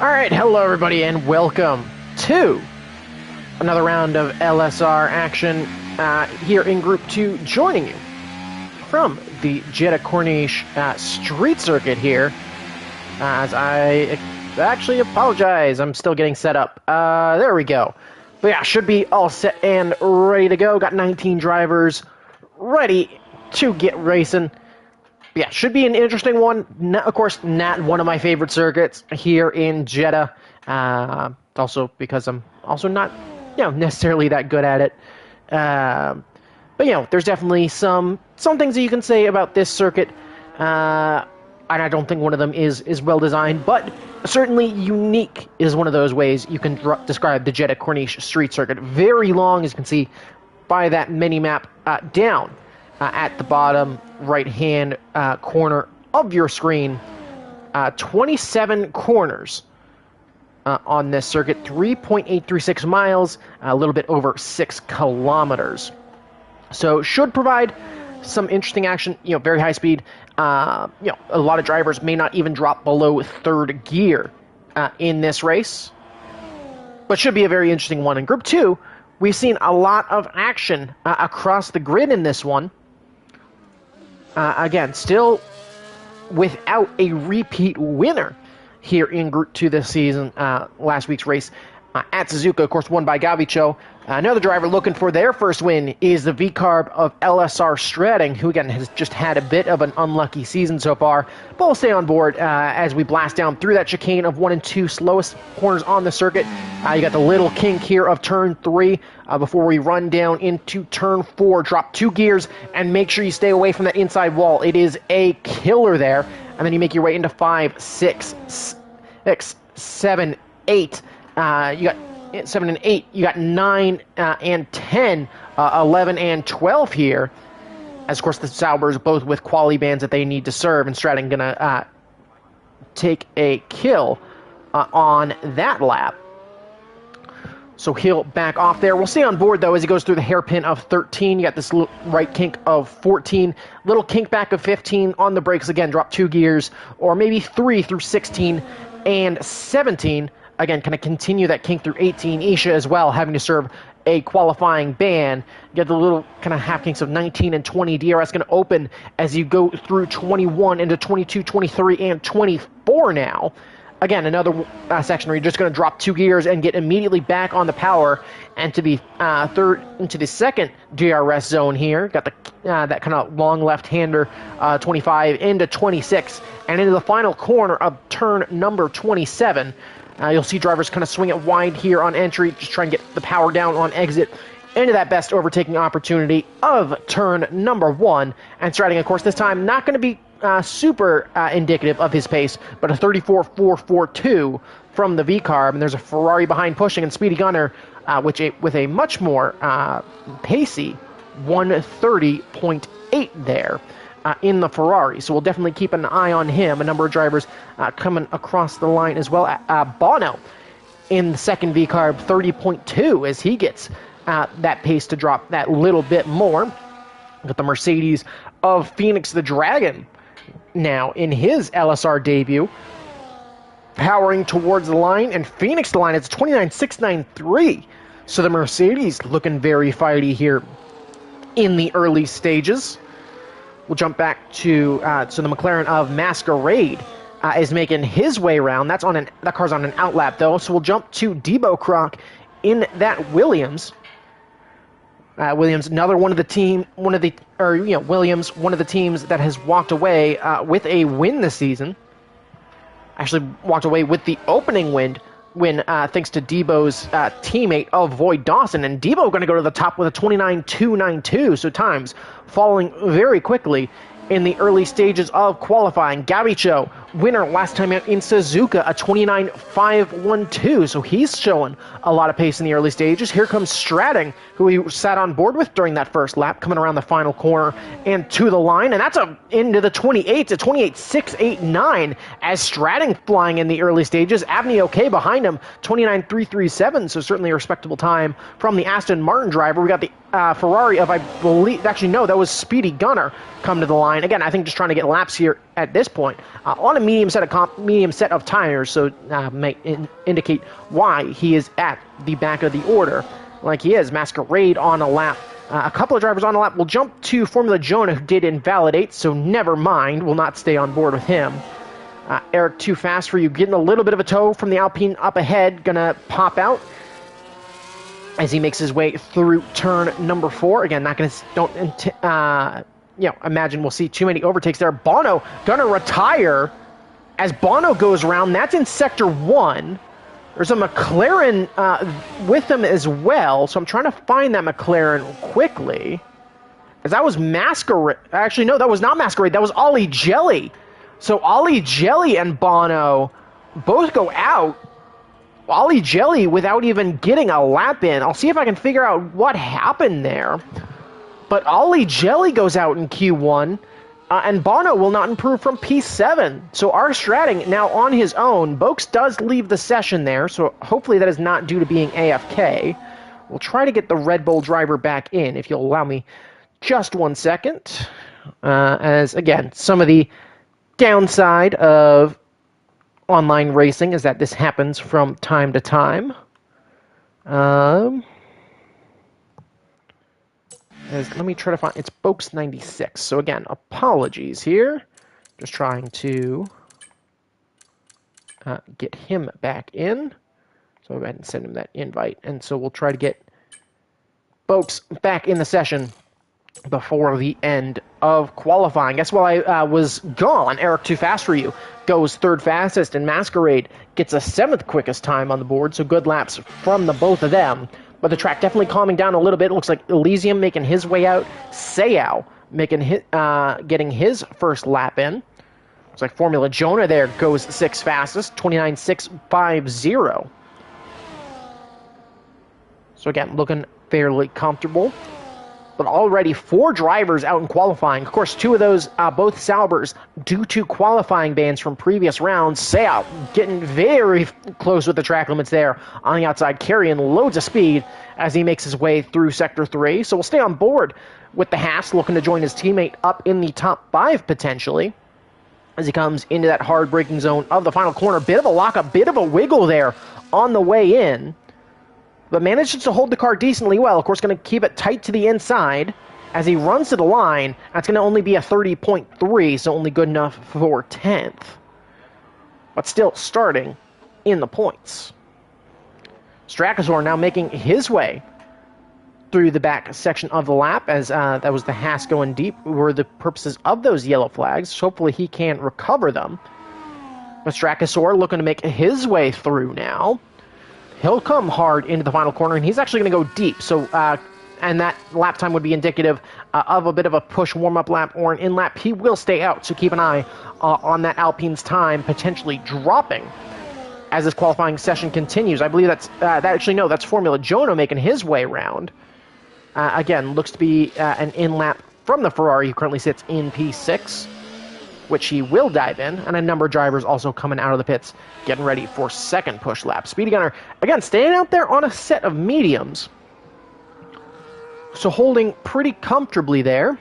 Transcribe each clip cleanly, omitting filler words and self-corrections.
Alright, hello everybody and welcome to another round of LSR action here in Group 2, joining you from the Jeddah Corniche street circuit here, as I actually apologize, I'm still getting set up. There we go. But yeah, should be all set and ready to go. Got 19 drivers ready to get racing. Yeah, should be an interesting one. Of course, not one of my favorite circuits here in Jeddah. Also because I'm also not, necessarily that good at it. But there's definitely some things that you can say about this circuit. And I don't think one of them is well designed, but certainly unique is one of those ways you can describe the Jeddah Corniche street circuit. Very long, as you can see by that mini map down. At the bottom right-hand corner of your screen, 27 corners on this circuit, 3.836 miles, a little bit over 6 kilometers. So should provide some interesting action, very high speed. A lot of drivers may not even drop below third gear in this race, but should be a very interesting one. In Group 2, we've seen a lot of action across the grid in this one. Again, still without a repeat winner here in Group 2 this season. Last week's race at Suzuka, of course, won by Gavicho. Another driver looking for their first win is the V-Carb of LSR Stratting, who again has just had a bit of an unlucky season so far, but we'll stay on board as we blast down through that chicane of 1 and 2 slowest corners on the circuit. You got the little kink here of turn 3 before we run down into turn 4. Drop 2 gears and make sure you stay away from that inside wall. It is a killer there. And then you make your way into 5, 6, 7, 8. You got 7 and 8, you got 9 and 10, 11 and 12 here. As, of course, the Saubers both with quality bands that they need to serve, and Stratton going to take a kill on that lap. So he'll back off there. We'll stay on board, though, as he goes through the hairpin of 13. You got this right kink of 14, little kink back of 15 on the brakes. Again, drop 2 gears, or maybe 3 through 16 and 17. Again, kind of continue that kink through 18. Isha as well, having to serve a qualifying ban. You get the little kind of half kinks of 19 and 20. DRS going to open as you go through 21 into 22, 23, and 24 now. Again, another section where you're just going to drop 2 gears and get immediately back on the power and to the second DRS zone here. Got the that kind of long left-hander, 25 into 26, and into the final corner of turn number 27. You'll see drivers kind of swing it wide here on entry, just try and get the power down on exit into that best overtaking opportunity of turn number 1. And Stratting, of course, this time not going to be super indicative of his pace, but a 34.442 from the V-Carb. And there's a Ferrari behind pushing, and Speedy Gunner with a much more pacey 130.8 there. In the Ferrari, so we'll definitely keep an eye on him. A number of drivers coming across the line as well. Bono in the second V-Carb, 30.2, as he gets that pace to drop that little bit more. Got the Mercedes of Phoenix the Dragon now in his LSR debut, powering towards the line, and Phoenix the line, it's 29.693. So the Mercedes looking very fighty here in the early stages. We'll jump back to the McLaren of Masquerade is making his way around. That car's on an outlap though. So we'll jump to Debo Croc in that Williams. Williams, another one of the teams that has walked away with a win this season. Actually, walked away with the opening win thanks to Debo's teammate of Void Dawson, and Debo going to go to the top with a 29.292. So times falling very quickly in the early stages of qualifying. Gavicho winner last time out in Suzuka, a 29.512. So he's showing a lot of pace in the early stages. Here comes Stratting, who he sat on board with during that first lap, coming around the final corner and to the line. And that's into the 28s, a 28.689 as Stratting flying in the early stages. Abney okay behind him, 29.337. So certainly a respectable time from the Aston Martin driver. We got the Ferrari of, I believe, actually no, that was Speedy Gunner come to the line. Again, I think just trying to get laps here at this point on a medium set of tires, so may indicate why he is at the back of the order like he is. Masquerade on a lap. A couple of drivers on a lap. We'll jump to Formula Jonah, who did invalidate, so never mind. We'll not stay on board with him. Eric, too fast for you. Getting a little bit of a tow from the Alpine up ahead. Gonna pop out as he makes his way through turn number 4. Again, not going to, imagine we'll see too many overtakes there. Bono going to retire as Bono goes around. That's in Sector 1. There's a McLaren with him as well, so I'm trying to find that McLaren quickly. As that was Masquerade. Actually, no, that was not Masquerade. That was Ollie Jelly. So Ollie Jelly and Bono both go out. Ollie Jelly without even getting a lap in. I'll see if I can figure out what happened there. But Ollie Jelly goes out in Q1, and Bono will not improve from P7. So our Stratting now on his own. Boakes does leave the session there, so hopefully that is not due to being AFK. We'll try to get the Red Bull driver back in, if you'll allow me just 1 second. As, again, some of the downside of online racing is that this happens from time to time. Let me try to find, it's Boakes 96. So again, apologies here. Just trying to get him back in. So go ahead and send him that invite. And so we'll try to get Boakes back in the session before the end of qualifying. Guess while I was gone, Eric, too fast for you, goes third fastest, and Masquerade gets a 7th quickest time on the board, so good laps from the both of them. But the track definitely calming down a little bit. It looks like Elysium making his way out, Seau getting his first lap in. Looks like Formula Jonah there goes 6th fastest, 29.650. So again, looking fairly comfortable. But already 4 drivers out in qualifying. Of course, 2 of those, both Saubers, due to qualifying bans from previous rounds. Seau getting very close with the track limits there on the outside, carrying loads of speed as he makes his way through Sector 3. So we'll stay on board with the Haas, looking to join his teammate up in the top 5 potentially as he comes into that hard braking zone of the final corner. Bit of a lockup, bit of a wiggle there on the way in, but manages to hold the car decently well. Of course, going to keep it tight to the inside as he runs to the line. That's going to only be a 30.3, so only good enough for 10th. But still starting in the points. Strakasaur now making his way through the back section of the lap, as that was the Haas going deep, were the purposes of those yellow flags. So hopefully he can recover them. But Strakasaur looking to make his way through now. He'll come hard into the final corner, and he's actually going to go deep. So, and that lap time would be indicative of a bit of a push warm-up lap or an in-lap. He will stay out, so keep an eye on that Alpine's time potentially dropping as this qualifying session continues. I believe that's that's Formula Jonah making his way around. Again, looks to be an in-lap from the Ferrari, who currently sits in P6. Which he will dive in, and a number of drivers also coming out of the pits, getting ready for second push lap. Speedy Gunner, again, staying out there on a set of mediums. So holding pretty comfortably there.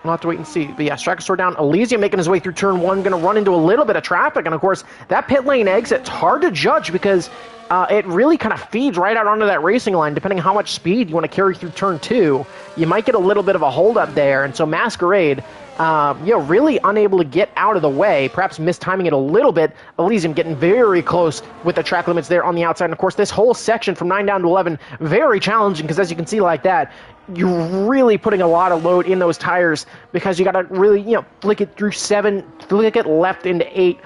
We'll have to wait and see. But yeah, Strakasaur down. Elysium making his way through turn 1, going to run into a little bit of traffic. And of course, that pit lane exit, it's hard to judge because it really kind of feeds right out onto that racing line, depending on how much speed you want to carry through turn 2. You might get a little bit of a holdup there. And so Masquerade, really unable to get out of the way, perhaps mistiming it a little bit. Elysium getting very close with the track limits there on the outside. And of course, this whole section from 9 down to 11, very challenging because as you can see like that, you're really putting a lot of load in those tires because you got to really, flick it through 7, flick it left into 8,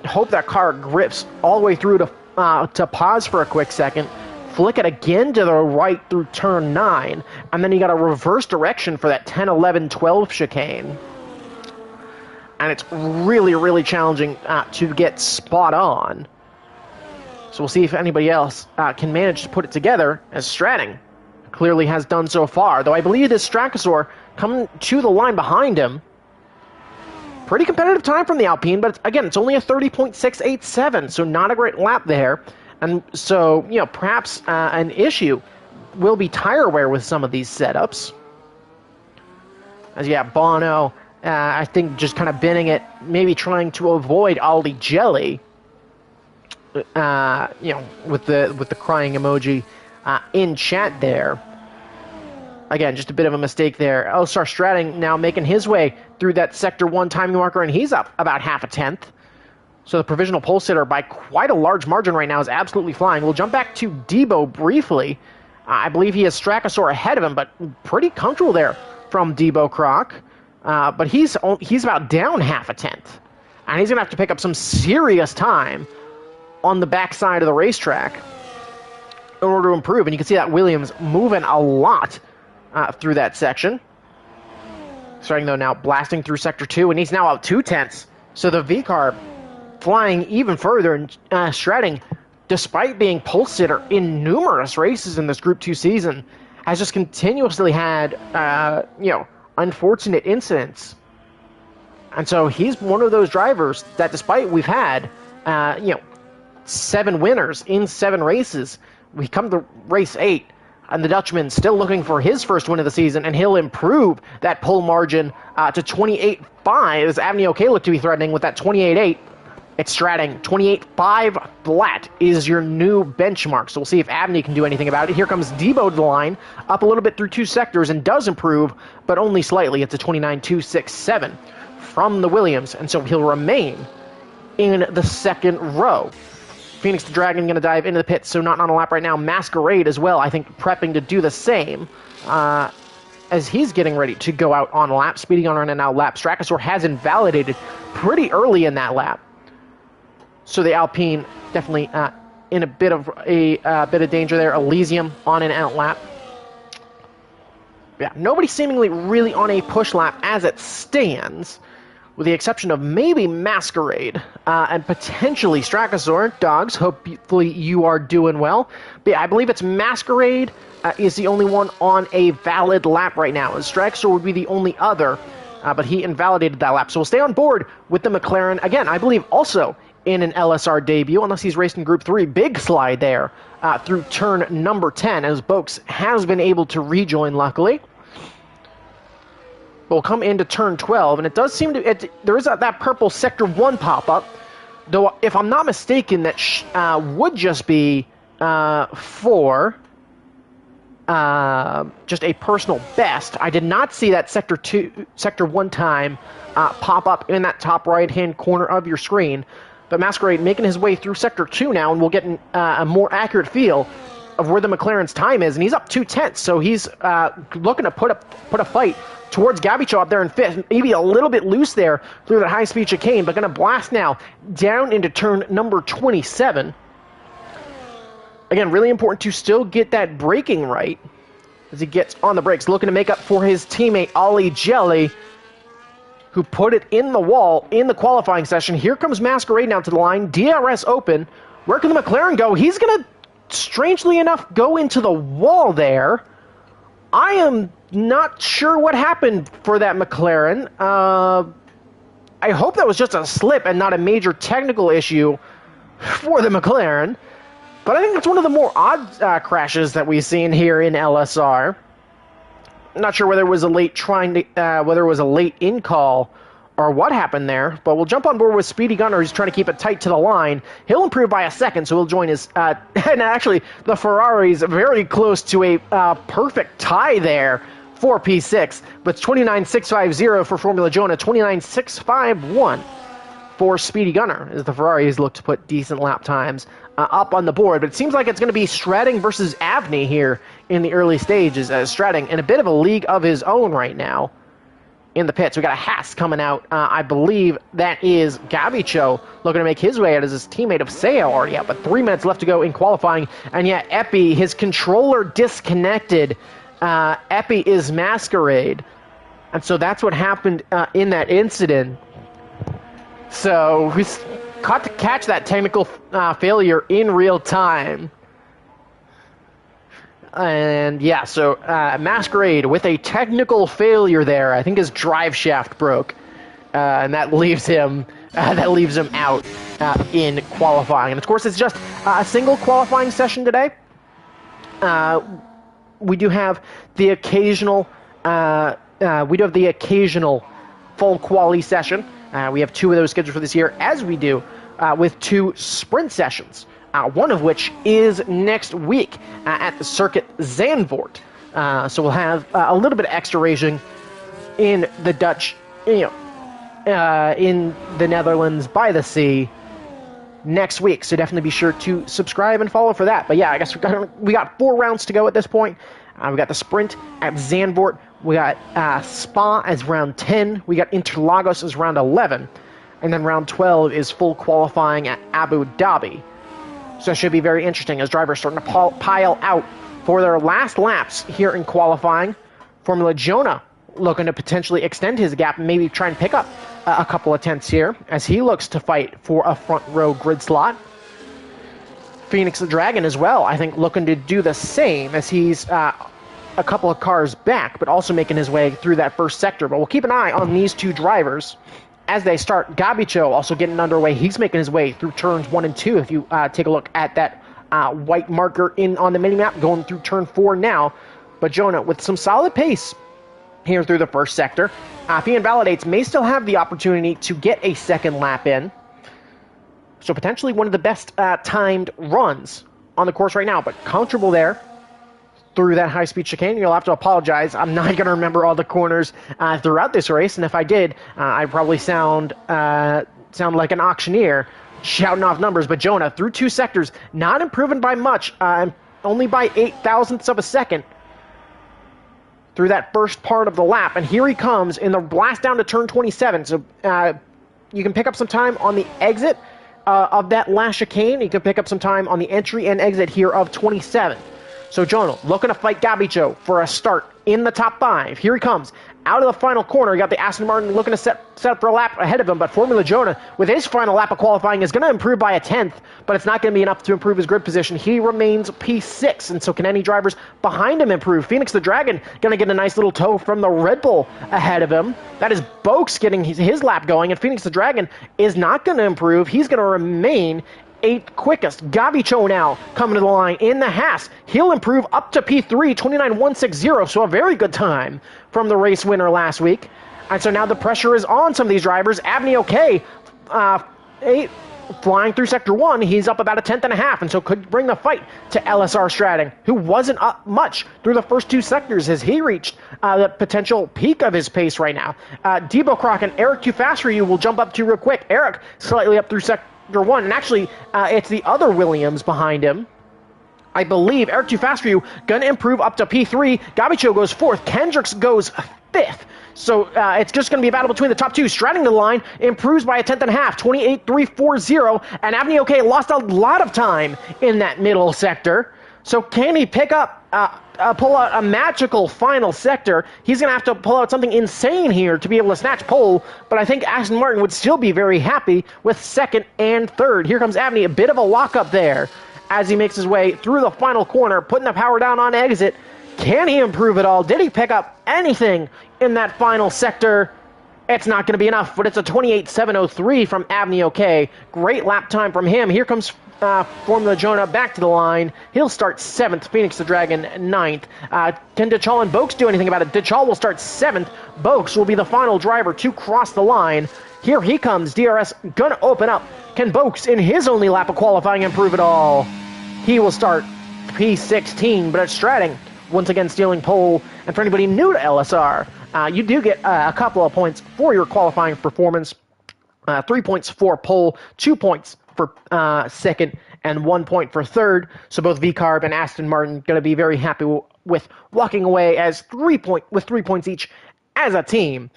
hope that car grips all the way through to pause for a quick second, flick it again to the right through turn 9, and then you got a reverse direction for that 10, 11, 12 chicane. and it's really, really challenging to get spot on. So we'll see if anybody else can manage to put it together, as Stratting clearly has done so far. Though I believe this Strachosaur coming to the line behind him. Pretty competitive time from the Alpine, but again, it's only a 30.687, so not a great lap there. And so, you know, perhaps an issue will be tire wear with some of these setups. As yeah, Bono, I think just kind of binning it, maybe trying to avoid Ollie Jelly. You know, with the crying emoji in chat there. Again, just a bit of a mistake there. LSR Stratting now making his way through that Sector 1 timing marker, and he's up about half a tenth. So the provisional pole sitter by quite a large margin right now is absolutely flying. We'll jump back to Debo briefly. I believe he has Strachosaur ahead of him, but pretty comfortable there from Debo Croc. But he's about down half a tenth. And he's going to have to pick up some serious time on the backside of the racetrack in order to improve. And you can see that Williams moving a lot through that section. Starting, though, now blasting through Sector 2, and he's now out 2/10. So the V-Car flying even further, and Stratting, despite being pole sitter in numerous races in this Group 2 season, has just continuously had, you know, unfortunate incidents. And so he's one of those drivers that, despite we've had, you know, 7 winners in 7 races, we come to race 8, and the Dutchman still looking for his first win of the season, and he'll improve that pole margin to 28.5, as Avni OK looked to be threatening with that 28.8. It's Stratting. 28.5 flat is your new benchmark, so we'll see if Avni can do anything about it. Here comes Debo to the line, up a little bit through 2 sectors, and does improve, but only slightly. It's a 29.267 from the Williams, and so he'll remain in the second row. Phoenix the Dragon going to dive into the pits, so not on a lap right now. Masquerade as well, I think, prepping to do the same as he's getting ready to go out on a lap. Speeding on an out lap. Strachosaur has invalidated pretty early in that lap. So the Alpine definitely in a bit of danger there. Elysium on an out lap. Yeah, nobody seemingly really on a push lap as it stands, with the exception of maybe Masquerade and potentially Strachosaur. Dogs, hopefully you are doing well. But yeah, I believe it's Masquerade is the only one on a valid lap right now, as Strachosaur would be the only other, but he invalidated that lap. So we'll stay on board with the McLaren, again, I believe also in an LSR debut, unless he's raced in Group 3. Big slide there through turn number 10, as Boakes has been able to rejoin, luckily. We'll come into turn 12, and it does seem to... there is that purple Sector 1 pop-up, though if I'm not mistaken, that would just be for just a personal best. I did not see that Sector 1 time pop up in that top right-hand corner of your screen. But Masquerade making his way through Sector 2 now, and we'll get a more accurate feel of where the McLaren's time is. And he's up 2/10, so he's looking to put a fight towards Gabicho up there in 5th. Maybe a little bit loose there through that high-speed chicane, but going to blast now down into turn number 27. Again, really important to still get that braking right as he gets on the brakes, looking to make up for his teammate Ollie Jelly, who put it in the wall in the qualifying session. Here comes Masquerade now to the line. DRS open. Where can the McLaren go? He's going to, strangely enough, go into the wall there. I am not sure what happened for that McLaren. I hope that was just a slip and not a major technical issue for the McLaren. But I think it's one of the more odd crashes that we've seen here in LSR. Not sure whether it was a late whether it was a late in call or what happened there, but we'll jump on board with Speedy Gunner, who's trying to keep it tight to the line. He'll improve by a second, so he'll join his... and actually, the Ferrari's very close to a perfect tie there for P6, but it's 29.650 for Formula Jonah, 29.651 for Speedy Gunner, as the Ferraris look to put decent lap times up on the board. But it seems like it's going to be Stratting versus Avni here in the early stages, as Stratting in a bit of a league of his own right now in the pits. We got a Haas coming out. I believe that is Gabicho looking to make his way out as his teammate of Seo already out, but 3 minutes left to go in qualifying. And yet Epi, his controller disconnected. Epi is Masquerade. And so that's what happened in that incident. So he's caught to catch that technical failure in real time. And yeah, so Masquerade with a technical failure there. I think his drive shaft broke, and that leaves him out in qualifying. And of course, it's just a single qualifying session today. We do have the occasional full quali session. We have 2 of those scheduled for this year, as we do with 2 sprint sessions. One of which is next week at the Circuit Zandvoort. So we'll have a little bit of extra racing in the Dutch, in the Netherlands by the sea next week. So definitely be sure to subscribe and follow for that. But yeah, I guess we got 4 rounds to go at this point. We got the sprint at Zandvoort. We got Spa as round 10. We got Interlagos as round 11. And then round 12 is full qualifying at Abu Dhabi. So it should be very interesting as drivers starting to pile out for their last laps here in qualifying. Formula Jonah looking to potentially extend his gap and maybe try and pick up a couple of tenths here as he looks to fight for a front row grid slot. Phoenix the Dragon as well, I think, looking to do the same as he's a couple of cars back, but also making his way through that first sector. But we'll keep an eye on these 2 drivers as they start. Gabicho also getting underway. He's making his way through turns 1 and 2. If you take a look at that white marker on the mini-map, going through turn 4 now. But Jonah with some solid pace here through the first sector. If he invalidates, may still have the opportunity to get a second lap in. So potentially one of the best timed runs on the course right now, but comfortable there through that high-speed chicane. You'll have to apologize. I'm not going to remember all the corners throughout this race, and if I did, I'd probably sound like an auctioneer shouting off numbers. But Jonah, through 2 sectors, not improving by much, only by 8 thousandths of a second through that first part of the lap. And here he comes in the blast down to turn 27. So you can pick up some time on the exit of that last chicane. You can pick up some time on the entry and exit here of 27. So Jonah looking to fight Gabicho for a start in the top 5. Here he comes out of the final corner. You got the Aston Martin looking to set up for a lap ahead of him, but Formula Jonah with his final lap of qualifying is going to improve by a tenth, but it's not going to be enough to improve his grid position. He remains P6, and so can any drivers behind him improve? Phoenix the Dragon going to get a nice little tow from the Red Bull ahead of him. That is Boakes getting his lap going, and Phoenix the Dragon is not going to improve. He's going to remain 8th quickest. Gabicho now coming to the line in the Haas. He'll improve up to P3, 29.160, so a very good time from the race winner last week. And so now the pressure is on some of these drivers. Abney okay, 8, flying through Sector 1. He's up about a tenth and a half, and so could bring the fight to LSR Stratting, who wasn't up much through the first 2 sectors as he reached the potential peak of his pace right now. Debo Croc and Eric Too Fast For You will jump up to real quick. Eric slightly up through Sector 1, and actually it's the other Williams behind him. I believe Eric Too Fast For You gonna improve up to P3. Gabicho goes 4th. Kendricks goes 5th. So it's just going to be a battle between the top 2. Stratting the line improves by a tenth and a half, 28.340. And Abney okay lost a lot of time in that middle sector. So can he pick up, pull out a magical final sector? He's going to have to pull out something insane here to be able to snatch pole. But I think Aston Martin would still be very happy with 2nd and 3rd. Here comes Abney, a bit of a lockup there as he makes his way through the final corner, putting the power down on exit. Can he improve at all? Did he pick up anything in that final sector? It's not going to be enough, but it's a 28.703 from Abney okay. Great lap time from him. Here comes Formula Jonah back to the line. He'll start 7th. Phoenix the Dragon 9th. Can Dichal and Boakes do anything about it? Dichal will start 7th. Boakes will be the final driver to cross the line. Here he comes. DRS gonna open up. Can Boakes, in his only lap of qualifying, improve at all? He will start P16, but it's Stratting once again stealing pole. And for anybody new to LSR, you do get a couple of points for your qualifying performance. 3 points for pole, 2 points for 2nd, and 1 point for 3rd. So both VCarb and Aston Martin going to be very happy with walking away as 3 points each as a team.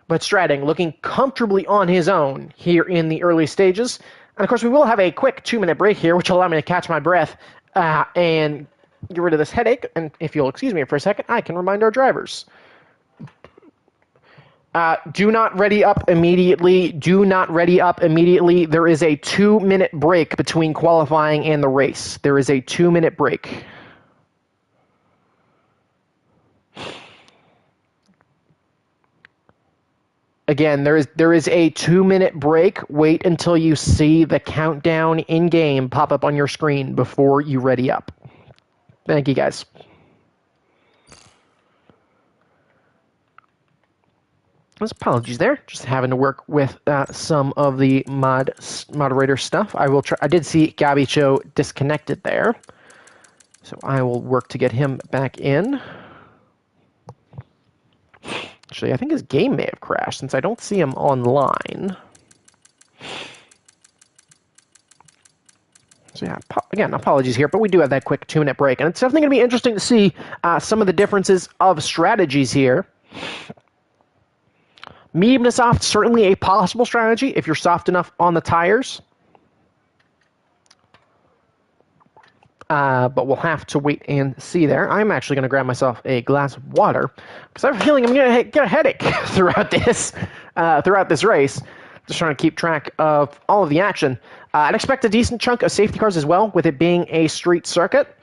But Stratting looking comfortably on his own here in the early stages. And of course, we will have a quick 2-minute break here, which will allow me to catch my breath and get rid of this headache. And if you'll excuse me for a second, I can remind our drivers. Do not ready up immediately. Do not ready up immediately. There is a 2-minute break between qualifying and the race. There is a 2-minute break. Again, there is a 2-minute break. Wait until you see the countdown in-game pop up on your screen before you ready up. Thank you, guys. Apologies there. Just having to work with some of the moderator stuff. I will try. I did see Gabby Cho disconnected there, so I will work to get him back in. Actually, I think his game may have crashed since I don't see him online. So yeah, again, apologies here, but we do have that quick 2-minute break, and it's definitely going to be interesting to see some of the differences of strategies here. Medium to soft, certainly a possible strategy if you're soft enough on the tires. But we'll have to wait and see there. I'm actually going to grab myself a glass of water because I have a feeling I'm going to get a headache throughout this race. Just trying to keep track of all of the action. I'd expect a decent chunk of safety cars as well, with it being a street circuit.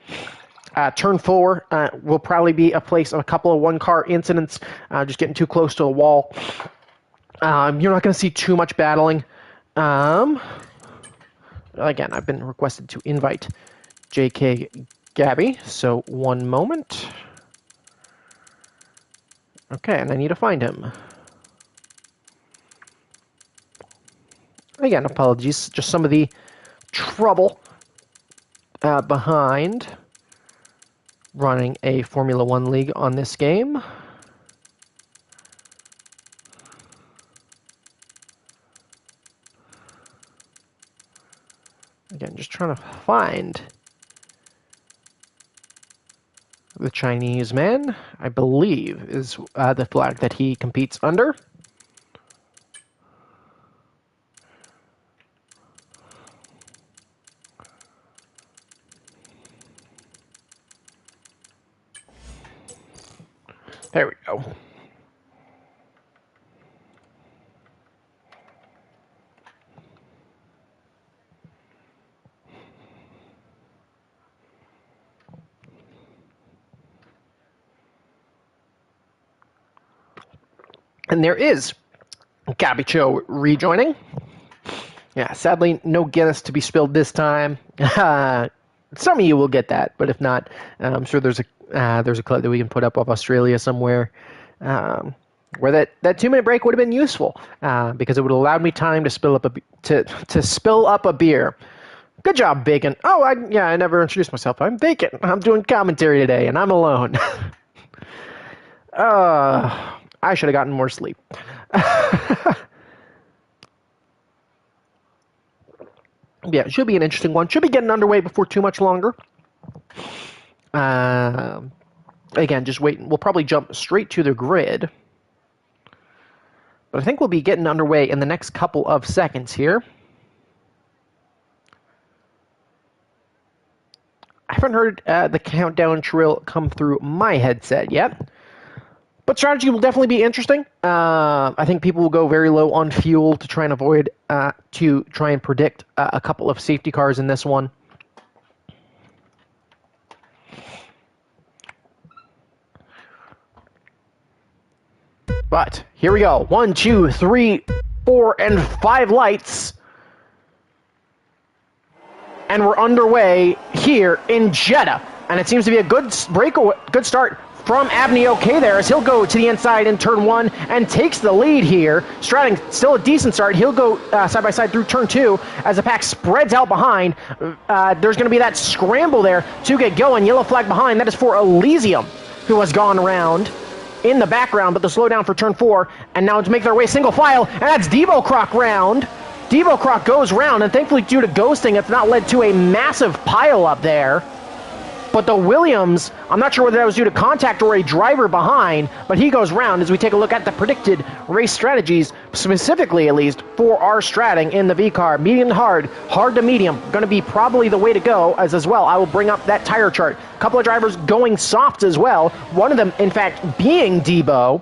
Turn 4 will probably be a place of a couple of one-car incidents, just getting too close to the wall. You're not going to see too much battling. Again, I've been requested to invite JK Gabby, so one moment. Okay, and I need to find him. Again, apologies, just some of the trouble behind running a Formula 1 league on this game. Again, just trying to find the Chinese man, I believe, is the flag that he competes under. There we go. And there is Gabby Cho rejoining. Yeah, sadly, no Guinness to be spilled this time. Some of you will get that, but if not, I'm sure there's a clip that we can put up of Australia somewhere where that 2-minute break would have been useful because it would have allowed me time to spill up a beer. Good job, Bacon. Oh, I never introduced myself. I'm Bacon. I'm doing commentary today, and I'm alone. I should have gotten more sleep. Yeah, it should be an interesting one. Should be getting underway before too much longer. Again, just wait. We'll probably jump straight to the grid. But I think we'll be getting underway in the next couple of seconds here. I haven't heard the countdown trill come through my headset yet. But strategy will definitely be interesting. I think people will go very low on fuel to try and avoid, to try and predict a couple of safety cars in this one. But here we go. 1, 2, 3, 4, and 5 lights. And we're underway here in Jeddah. And it seems to be a good start from Abney OK there, as he'll go to the inside in turn 1 and takes the lead here. Striding still a decent start. He'll go side by side through turn 2 as the pack spreads out behind. There's going to be that scramble there to get going. Yellow flag behind. That is for Elysium, who has gone around in the background, but the slowdown for turn 4. And now to make their way single file, and that's Devo Croc round. Devo Croc goes round, and thankfully due to ghosting, it's not led to a massive pile up there. But the Williams, I'm not sure whether that was due to contact or a driver behind, but he goes round as we take a look at the predicted race strategies, specifically at least for our stratting in the V-car. Medium to hard, hard to medium, going to be probably the way to go as well. I will bring up that tire chart. A couple of drivers going soft as well. One of them, in fact, being Debo.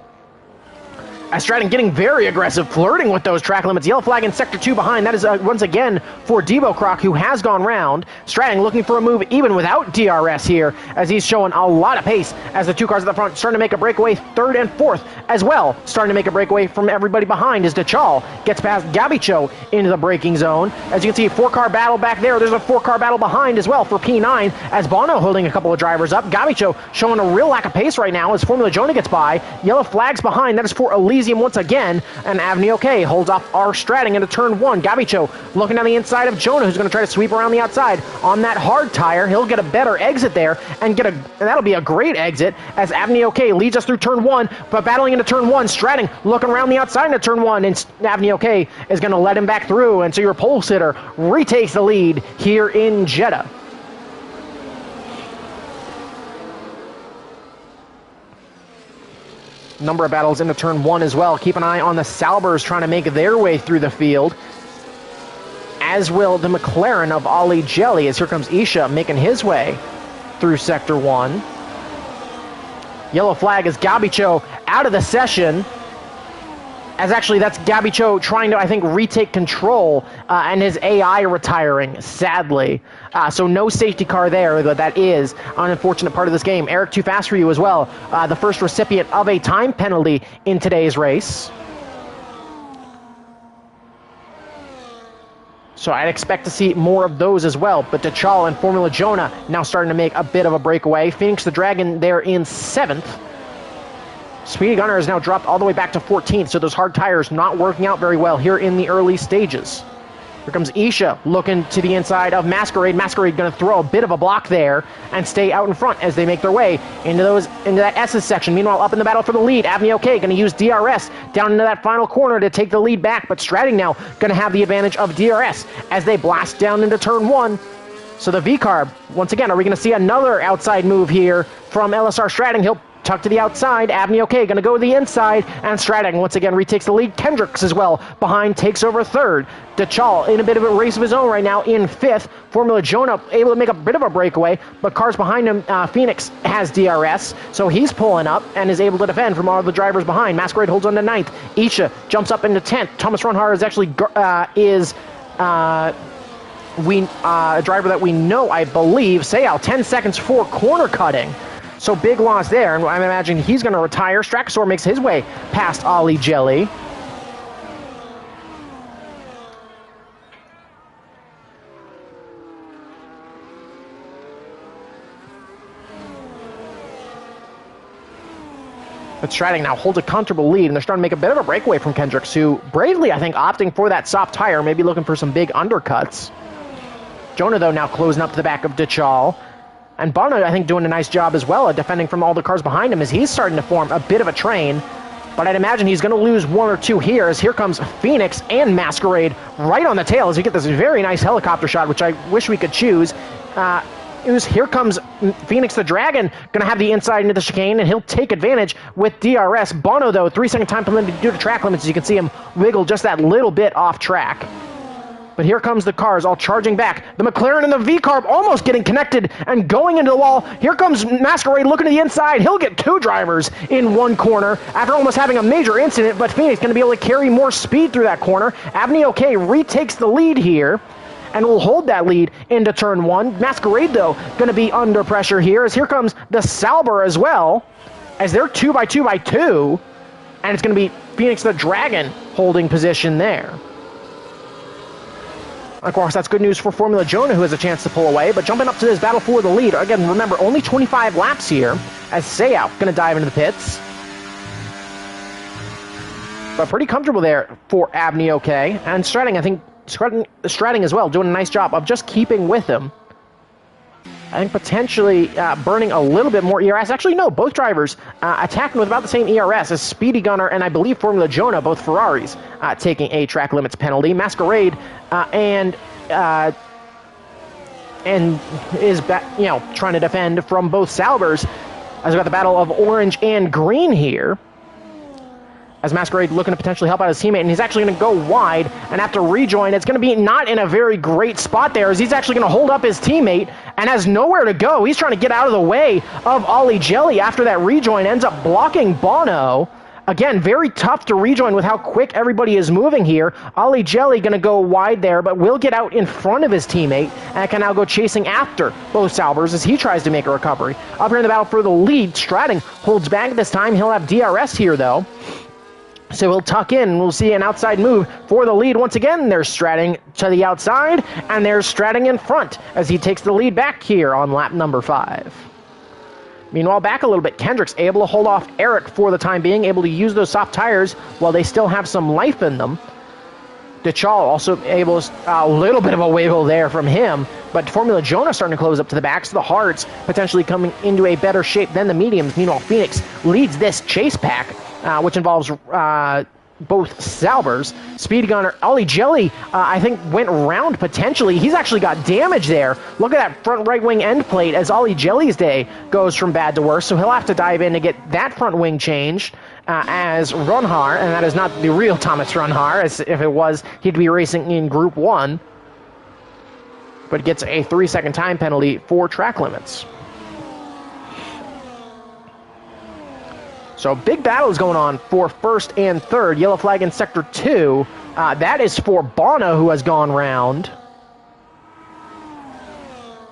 As Stratton getting very aggressive, flirting with those track limits. Yellow flag in Sector 2 behind. That is once again for Debo Croc, who has gone round. Stratton looking for a move even without DRS here, as he's showing a lot of pace as the two cars at the front starting to make a breakaway, third and fourth as well. Starting to make a breakaway from everybody behind as DeChal gets past Gabicho into the braking zone. As you can see, four-car battle back there. There's a four-car battle behind as well for P9, as Bono holding a couple of drivers up. Gabicho showing a real lack of pace right now as Formula Jonah gets by. Yellow flags behind. That is for Elysium once again, and Avenue OK holds off R. Stratting into turn 1. Gabicho looking down the inside of Jonah, who's going to try to sweep around the outside on that hard tire. He'll get a better exit there and that'll be a great exit as Avenue OK leads us through turn 1, but battling into turn 1, Stratting looking around the outside into turn 1, and Avenue OK is going to let him back through, and so your pole sitter retakes the lead here in Jeddah. Number of battles into turn 1 as well. Keep an eye on the Salbers trying to make their way through the field, as will the McLaren of Ali Jelly, as here comes Isha making his way through Sector 1. Yellow flag is Gabicho out of the session, as actually that's Gabicho trying to, I think, retake control, and his AI retiring, sadly. So no safety car there, but that is an unfortunate part of this game. Eric, too fast for you as well. The first recipient of a time penalty in today's race. So I'd expect to see more of those as well. But DeChal and Formula Jonah now starting to make a bit of a breakaway. Phoenix the Dragon there in 7th. Speedy Gunner has now dropped all the way back to 14th, so those hard tires not working out very well here in the early stages. Here comes Isha looking to the inside of Masquerade. Masquerade going to throw a bit of a block there and stay out in front as they make their way into that S's section. Meanwhile, up in the battle for the lead, Avenue OK going to use DRS down into that final corner to take the lead back, but Stratting now going to have the advantage of DRS as they blast down into turn 1. So the V-Carb, once again, are we going to see another outside move here from LSR Stratting? He'll tuck to the outside. Avenue OK going to go to the inside, and Stratting once again retakes the lead. Kendricks as well behind takes over 3rd. DeChal in a bit of a race of his own right now in 5th. Formula Jonah able to make a bit of a breakaway, but cars behind him, Phoenix has DRS, so he's pulling up and is able to defend from all the drivers behind. Masquerade holds on to 9th. Isha jumps up into 10th. Thomas Ronhar is actually a driver that we know, I believe. Sayal 10 seconds for corner cutting. So big loss there, and I imagine he's going to retire. Strakosaur makes his way past Ali Jelly. But Stratting now holds a comfortable lead, and they're starting to make a bit of a breakaway from Kendricks, who bravely, I think, opting for that soft tire, maybe looking for some big undercuts. Jonah, though, now closing up to the back of DeChal. And Bono, I think, doing a nice job as well at defending from all the cars behind him as he's starting to form a bit of a train. But I'd imagine he's going to lose 1 or 2 here, as here comes Phoenix and Masquerade right on the tail as we get this very nice helicopter shot, which I wish we could choose. Here comes Phoenix the Dragon, going to have the inside into the chicane, and he'll take advantage with DRS. Bono, though, 3-second time penalty due to track limits, as you can see him wiggle just that little bit off track. But here comes the cars all charging back. The McLaren and the V-Carb almost getting connected and going into the wall. Here comes Masquerade looking to the inside. He'll get 2 drivers in 1 corner after almost having a major incident, but Phoenix going to be able to carry more speed through that corner. Avenue OK retakes the lead here and will hold that lead into turn 1. Masquerade, though, going to be under pressure here, as here comes the Salber as well, as they're 2x2x2, and it's going to be Phoenix the Dragon holding position there. Of course, that's good news for Formula Jonah, who has a chance to pull away, but jumping up to this battle for the lead. Again, remember, only 25 laps here, as Sayao going to dive into the pits. But pretty comfortable there for Avenue OK. And Stratting, I think, Stratting as well, doing a nice job of just keeping with him. I think potentially burning a little bit more ERS. Actually, no, both drivers attacking with about the same ERS as Speedy Gunner and I believe Formula Jonah, both Ferraris, taking a track limits penalty. Masquerade and is trying to defend from both Salbers, as we got the battle of orange and green here. As Masquerade looking to potentially help out his teammate, and he's actually going to go wide and have to rejoin. It's going to be not in a very great spot there, as he's actually going to hold up his teammate and has nowhere to go. He's trying to get out of the way of Ollie Jelly after that rejoin, ends up blocking Bono Again, very tough to rejoin with how quick everybody is moving here. Ollie Jelly going to go wide there, but will get out in front of his teammate and can now go chasing after Bo Salbers as he tries to make a recovery. Up here in the battle for the lead, Stratting holds back this time. He'll have DRS here, though. So he'll tuck in, and we'll see an outside move for the lead. Once again, there's Stratting to the outside, and there's Stratting in front as he takes the lead back here on lap number 5. Meanwhile, back a little bit, Kendrick's able to hold off Eric for the time being, able to use those soft tires while they still have some life in them. DeChal also able to, a little bit of a wiggle there from him, but Formula Jonah starting to close up to the back, so the hards potentially coming into a better shape than the mediums. Meanwhile, Phoenix leads this chase pack, which involves both Salbers. Speed Gunner, Ollie Jelly, I think went round potentially. He's actually got damage there. Look at that front right wing end plate as Ollie Jelly's day goes from bad to worse, so he'll have to dive in to get that front wing changed as Runhar, and that is not the real Thomas Runhar, as if it was, he'd be racing in Group 1, but gets a 3-second time penalty for track limits. So big battle is going on for first and third. Yellow flag in Sector 2. That is for Bono, who has gone round.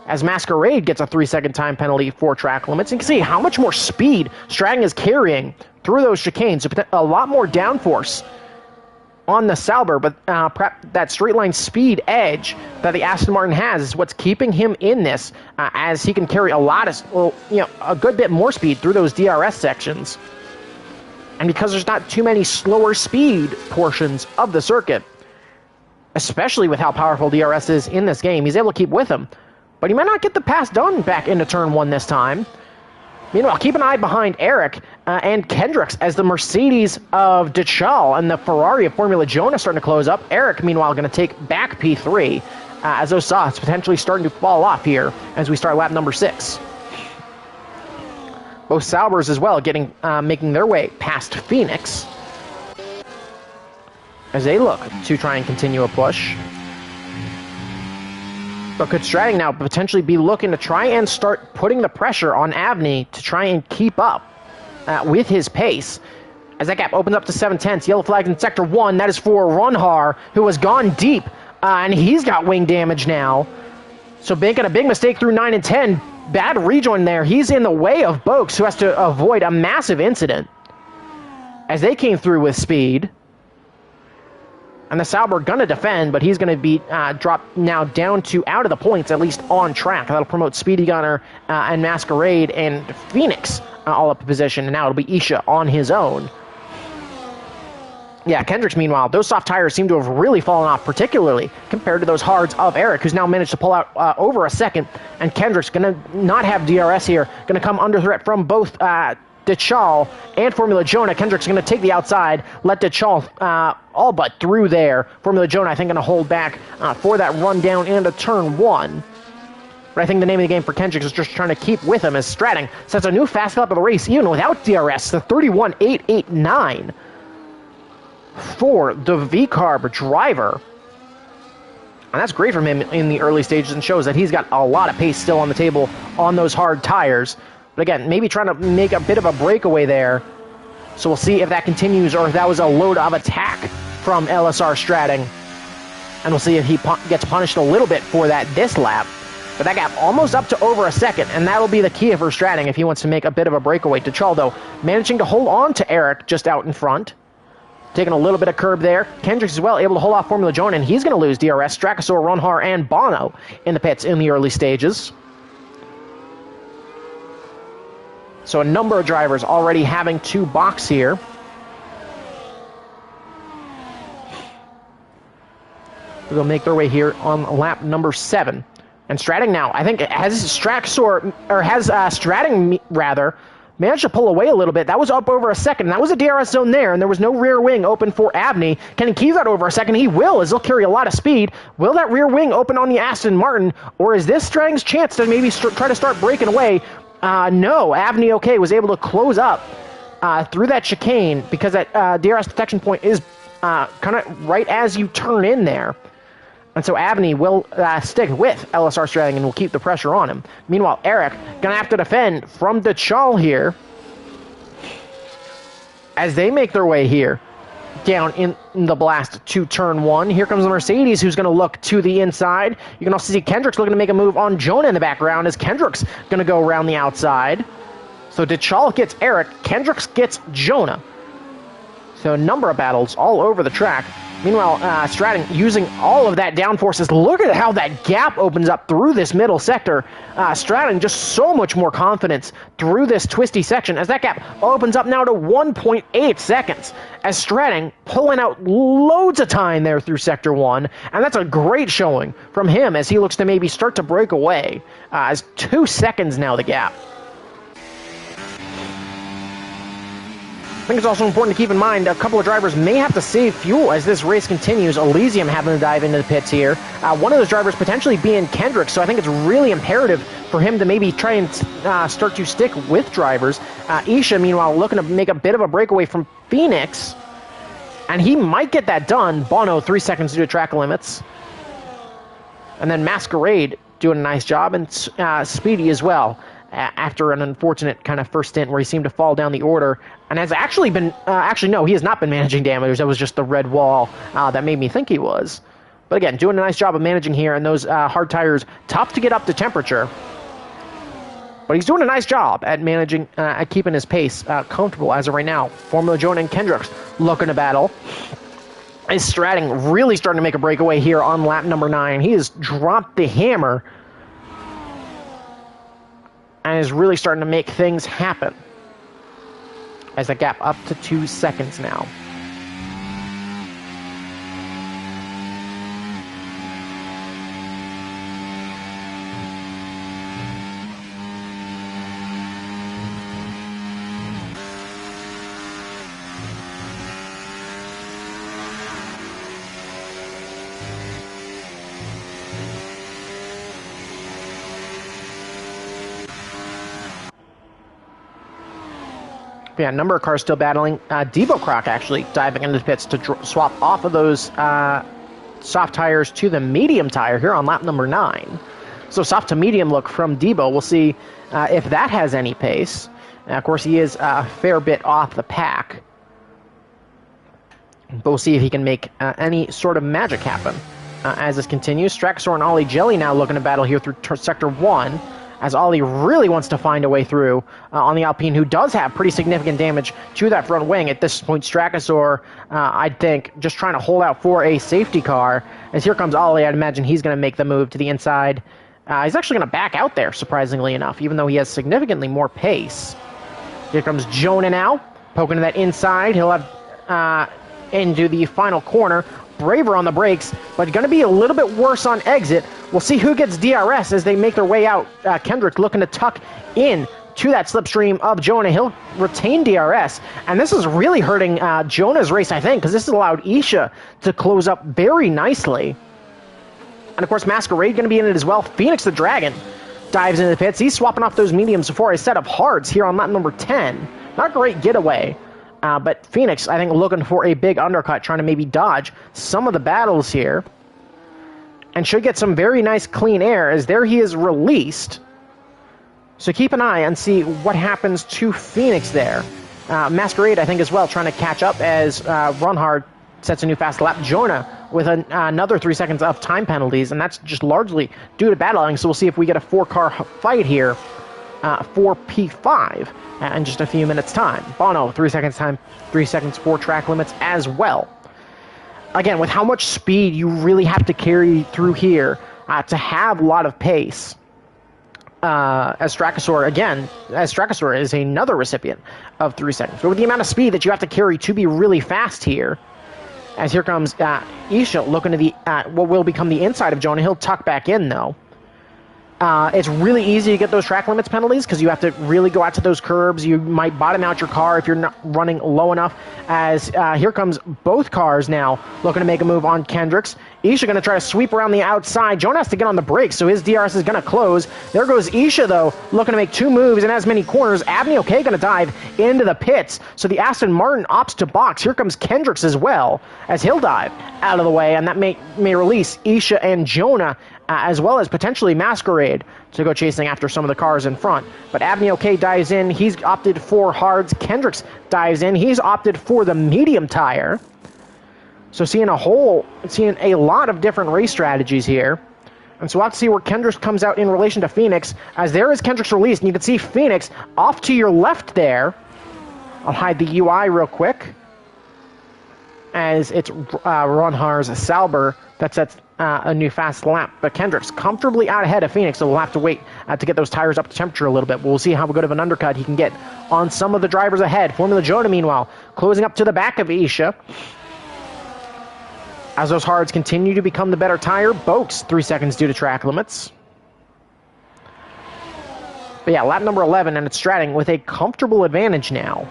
As Masquerade gets a 3-second time penalty for track limits. You can see how much more speed Stratting is carrying through those chicanes. So a lot more downforce on the Sauber, but that straight line speed edge that the Aston Martin has is what's keeping him in this, as he can carry a lot of, a good bit more speed through those DRS sections. And because there's not too many slower speed portions of the circuit, especially with how powerful DRS is in this game, he's able to keep with him. But he might not get the pass done back into turn 1 this time. Meanwhile, keep an eye behind Eric and Kendricks as the Mercedes of DeChal and the Ferrari of Formula Jonah starting to close up. Eric, meanwhile, going to take back P3 as those softs potentially starting to fall off here as we start lap number 6. Both Salbers as well making their way past Phoenix as they look to try and continue a push. But could Stratting now potentially be looking to try and start putting the pressure on Avni to try and keep up with his pace? As that gap opens up to 7/10, yellow flag in Sector 1. That is for Runhar, who has gone deep, and he's got wing damage now. So making a big mistake through 9 and 10. Bad rejoin there. He's in the way of Boaks, who has to avoid a massive incident as they came through with speed. And the Sauber gonna defend, but he's gonna be dropped now down to out of the points, at least on track. That'll promote Speedy Gunner and Masquerade and Phoenix all up in position, and now it'll be Isha on his own. Yeah, Kendricks, meanwhile, those soft tires seem to have really fallen off, particularly compared to those hards of Eric, who's now managed to pull out over a second, and Kendricks gonna not have DRS here, gonna come under threat from both DeChal and Formula Jonah. Kendrick's going to take the outside, let DeChal all but through there. Formula Jonah, I think, going to hold back for that run down into turn 1. But I think the name of the game for Kendricks is just trying to keep with him as Stratting sets a new fast lap of the race, even without DRS, the 31.889 for the V-Carb driver. And that's great from him in the early stages and shows that he's got a lot of pace still on the table on those hard tires. But again, maybe trying to make a bit of a breakaway there. So we'll see if that continues or if that was a load of attack from LSR Stratting. And we'll see if he gets punished a little bit for that this lap. But that gap almost up to over a second, and that'll be the key for Stratting if he wants to make a bit of a breakaway. DeChal, though, managing to hold on to Eric just out in front. Taking a little bit of curb there. Kendricks as well, able to hold off Formula Jonah, and he's going to lose DRS. Strakasaur, Runhar, and Bono in the pits in the early stages. So a number of drivers already having to box here. They'll make their way here on lap number 7. And Stratting now, I think, has Stratting managed to pull away a little bit. That was up over a second. That was a DRS zone there, and there was no rear wing open for Avni. Can he keep that over a second? He will, as he'll carry a lot of speed. Will that rear wing open on the Aston Martin, or is this Stratting's chance to maybe try to start breaking away? No, Avni, okay, was able to close up through that chicane because that DRS detection point is kind of right as you turn in there. And so Avni will stick with LSR Stratting and will keep the pressure on him. Meanwhile, Eric going to have to defend from DeChal here as they make their way here down in the blast to turn 1. Here comes the Mercedes, who's going to look to the inside. You can also see Kendrick's looking to make a move on Jonah in the background, as Kendrick's going to go around the outside. So Dechal gets Eric, Kendrick's gets Jonah. So a number of battles all over the track. Meanwhile, Stratton using all of that downforces. Look at how that gap opens up through this middle sector. Stratton just so much more confidence through this twisty section as that gap opens up now to 1.8 seconds. As Stratton pulling out loads of time there through Sector 1. And that's a great showing from him as he looks to maybe start to break away. As 2 seconds now the gap. I think it's also important to keep in mind a couple of drivers may have to save fuel as this race continues. Elysium having to dive into the pits here. One of those drivers potentially being Kendrick, so I think it's really imperative for him to maybe try and start to stick with drivers. Isha, meanwhile, looking to make a bit of a breakaway from Phoenix, and he might get that done. Bono, 3 seconds due to track limits. And then Masquerade doing a nice job, and Speedy as well. After an unfortunate kind of first stint where he seemed to fall down the order and has actually been, no, he has not been managing damage. That was just the red wall that made me think he was. But again, doing a nice job of managing here, and those hard tires, tough to get up to temperature. But he's doing a nice job at managing, at keeping his pace comfortable as of right now. Formula Jonah and Kendricks looking to battle. Is Stratton really starting to make a breakaway here on lap number 9. He has dropped the hammer and is really starting to make things happen. As the gap up to 2 seconds now. Yeah, a number of cars still battling. Devo Croc actually diving into the pits to swap off of those soft tires to the medium tire here on lap number 9. So soft to medium look from Debo. We'll see if that has any pace. And of course, he is a fair bit off the pack. But we'll see if he can make any sort of magic happen as this continues. Straxor and Ollie Jelly now looking to battle here through Sector 1. As Ollie really wants to find a way through on the Alpine, who does have pretty significant damage to that front wing. At this point, Strakosaur, I think, just trying to hold out for a safety car. As here comes Ollie, I'd imagine he's going to make the move to the inside. He's actually going to back out there, surprisingly enough, even though he has significantly more pace. Here comes Jonah now, poking to that inside. He'll have into the final corner. Braver on the brakes, but going to be a little bit worse on exit. We'll see who gets DRS as they make their way out. Kendrick looking to tuck in to that slipstream of Jonah. He'll retain DRS, and this is really hurting Jonah's race, I think, because this has allowed Isha to close up very nicely. And of course, Masquerade going to be in it as well. Phoenix the Dragon dives into the pits. He's swapping off those mediums for a set of hards here on lap number 10. Not a great getaway. But Phoenix, I think, looking for a big undercut, trying to maybe dodge some of the battles here. And should get some very nice clean air, as there he is released. So keep an eye and see what happens to Phoenix there. Masquerade, I think, as well, trying to catch up as Run Hard sets a new fast lap. Jonah with another 3 seconds of time penalties, and that's just largely due to battling. So we'll see if we get a 4-car fight here for P5. In just a few minutes' time. Bono, 3 seconds time, 3 seconds for track limits as well. Again, with how much speed you really have to carry through here to have a lot of pace. As Strakosaur is another recipient of 3 seconds. But with the amount of speed that you have to carry to be really fast here, as here comes Isha looking to the what will become the inside of Jonah. He'll tuck back in, though. It's really easy to get those track limits penalties because you have to really go out to those curbs. You might bottom out your car if you're not running low enough. As here comes both cars now looking to make a move on Kendricks. Isha going to try to sweep around the outside. Jonah has to get on the brakes, so his DRS is going to close. There goes Isha, though, looking to make 2 moves and as many corners. Abney okay going to dive into the pits. So the Aston Martin opts to box. Here comes Kendricks as well, as he'll dive out of the way, and that may release Isha and Jonah as well as potentially Masquerade to go chasing after some of the cars in front. But Abney OK dives in. He's opted for hards. Kendricks dives in. He's opted for the medium tire. So seeing a lot of different race strategies here. And so we'll have to see where Kendricks comes out in relation to Phoenix, as there is Kendricks released, and you can see Phoenix off to your left there. I'll hide the UI real quick, as it's Ronhar's Sauber that sets a new fast lap. But Kendricks comfortably out ahead of Phoenix, so we'll have to wait to get those tires up to temperature a little bit. We'll see how good of an undercut he can get on some of the drivers ahead. Formula Jonah, meanwhile, closing up to the back of Isha. As those hards continue to become the better tire, Boaks 3 seconds due to track limits. But yeah, lap number 11, and it's Stratting with a comfortable advantage now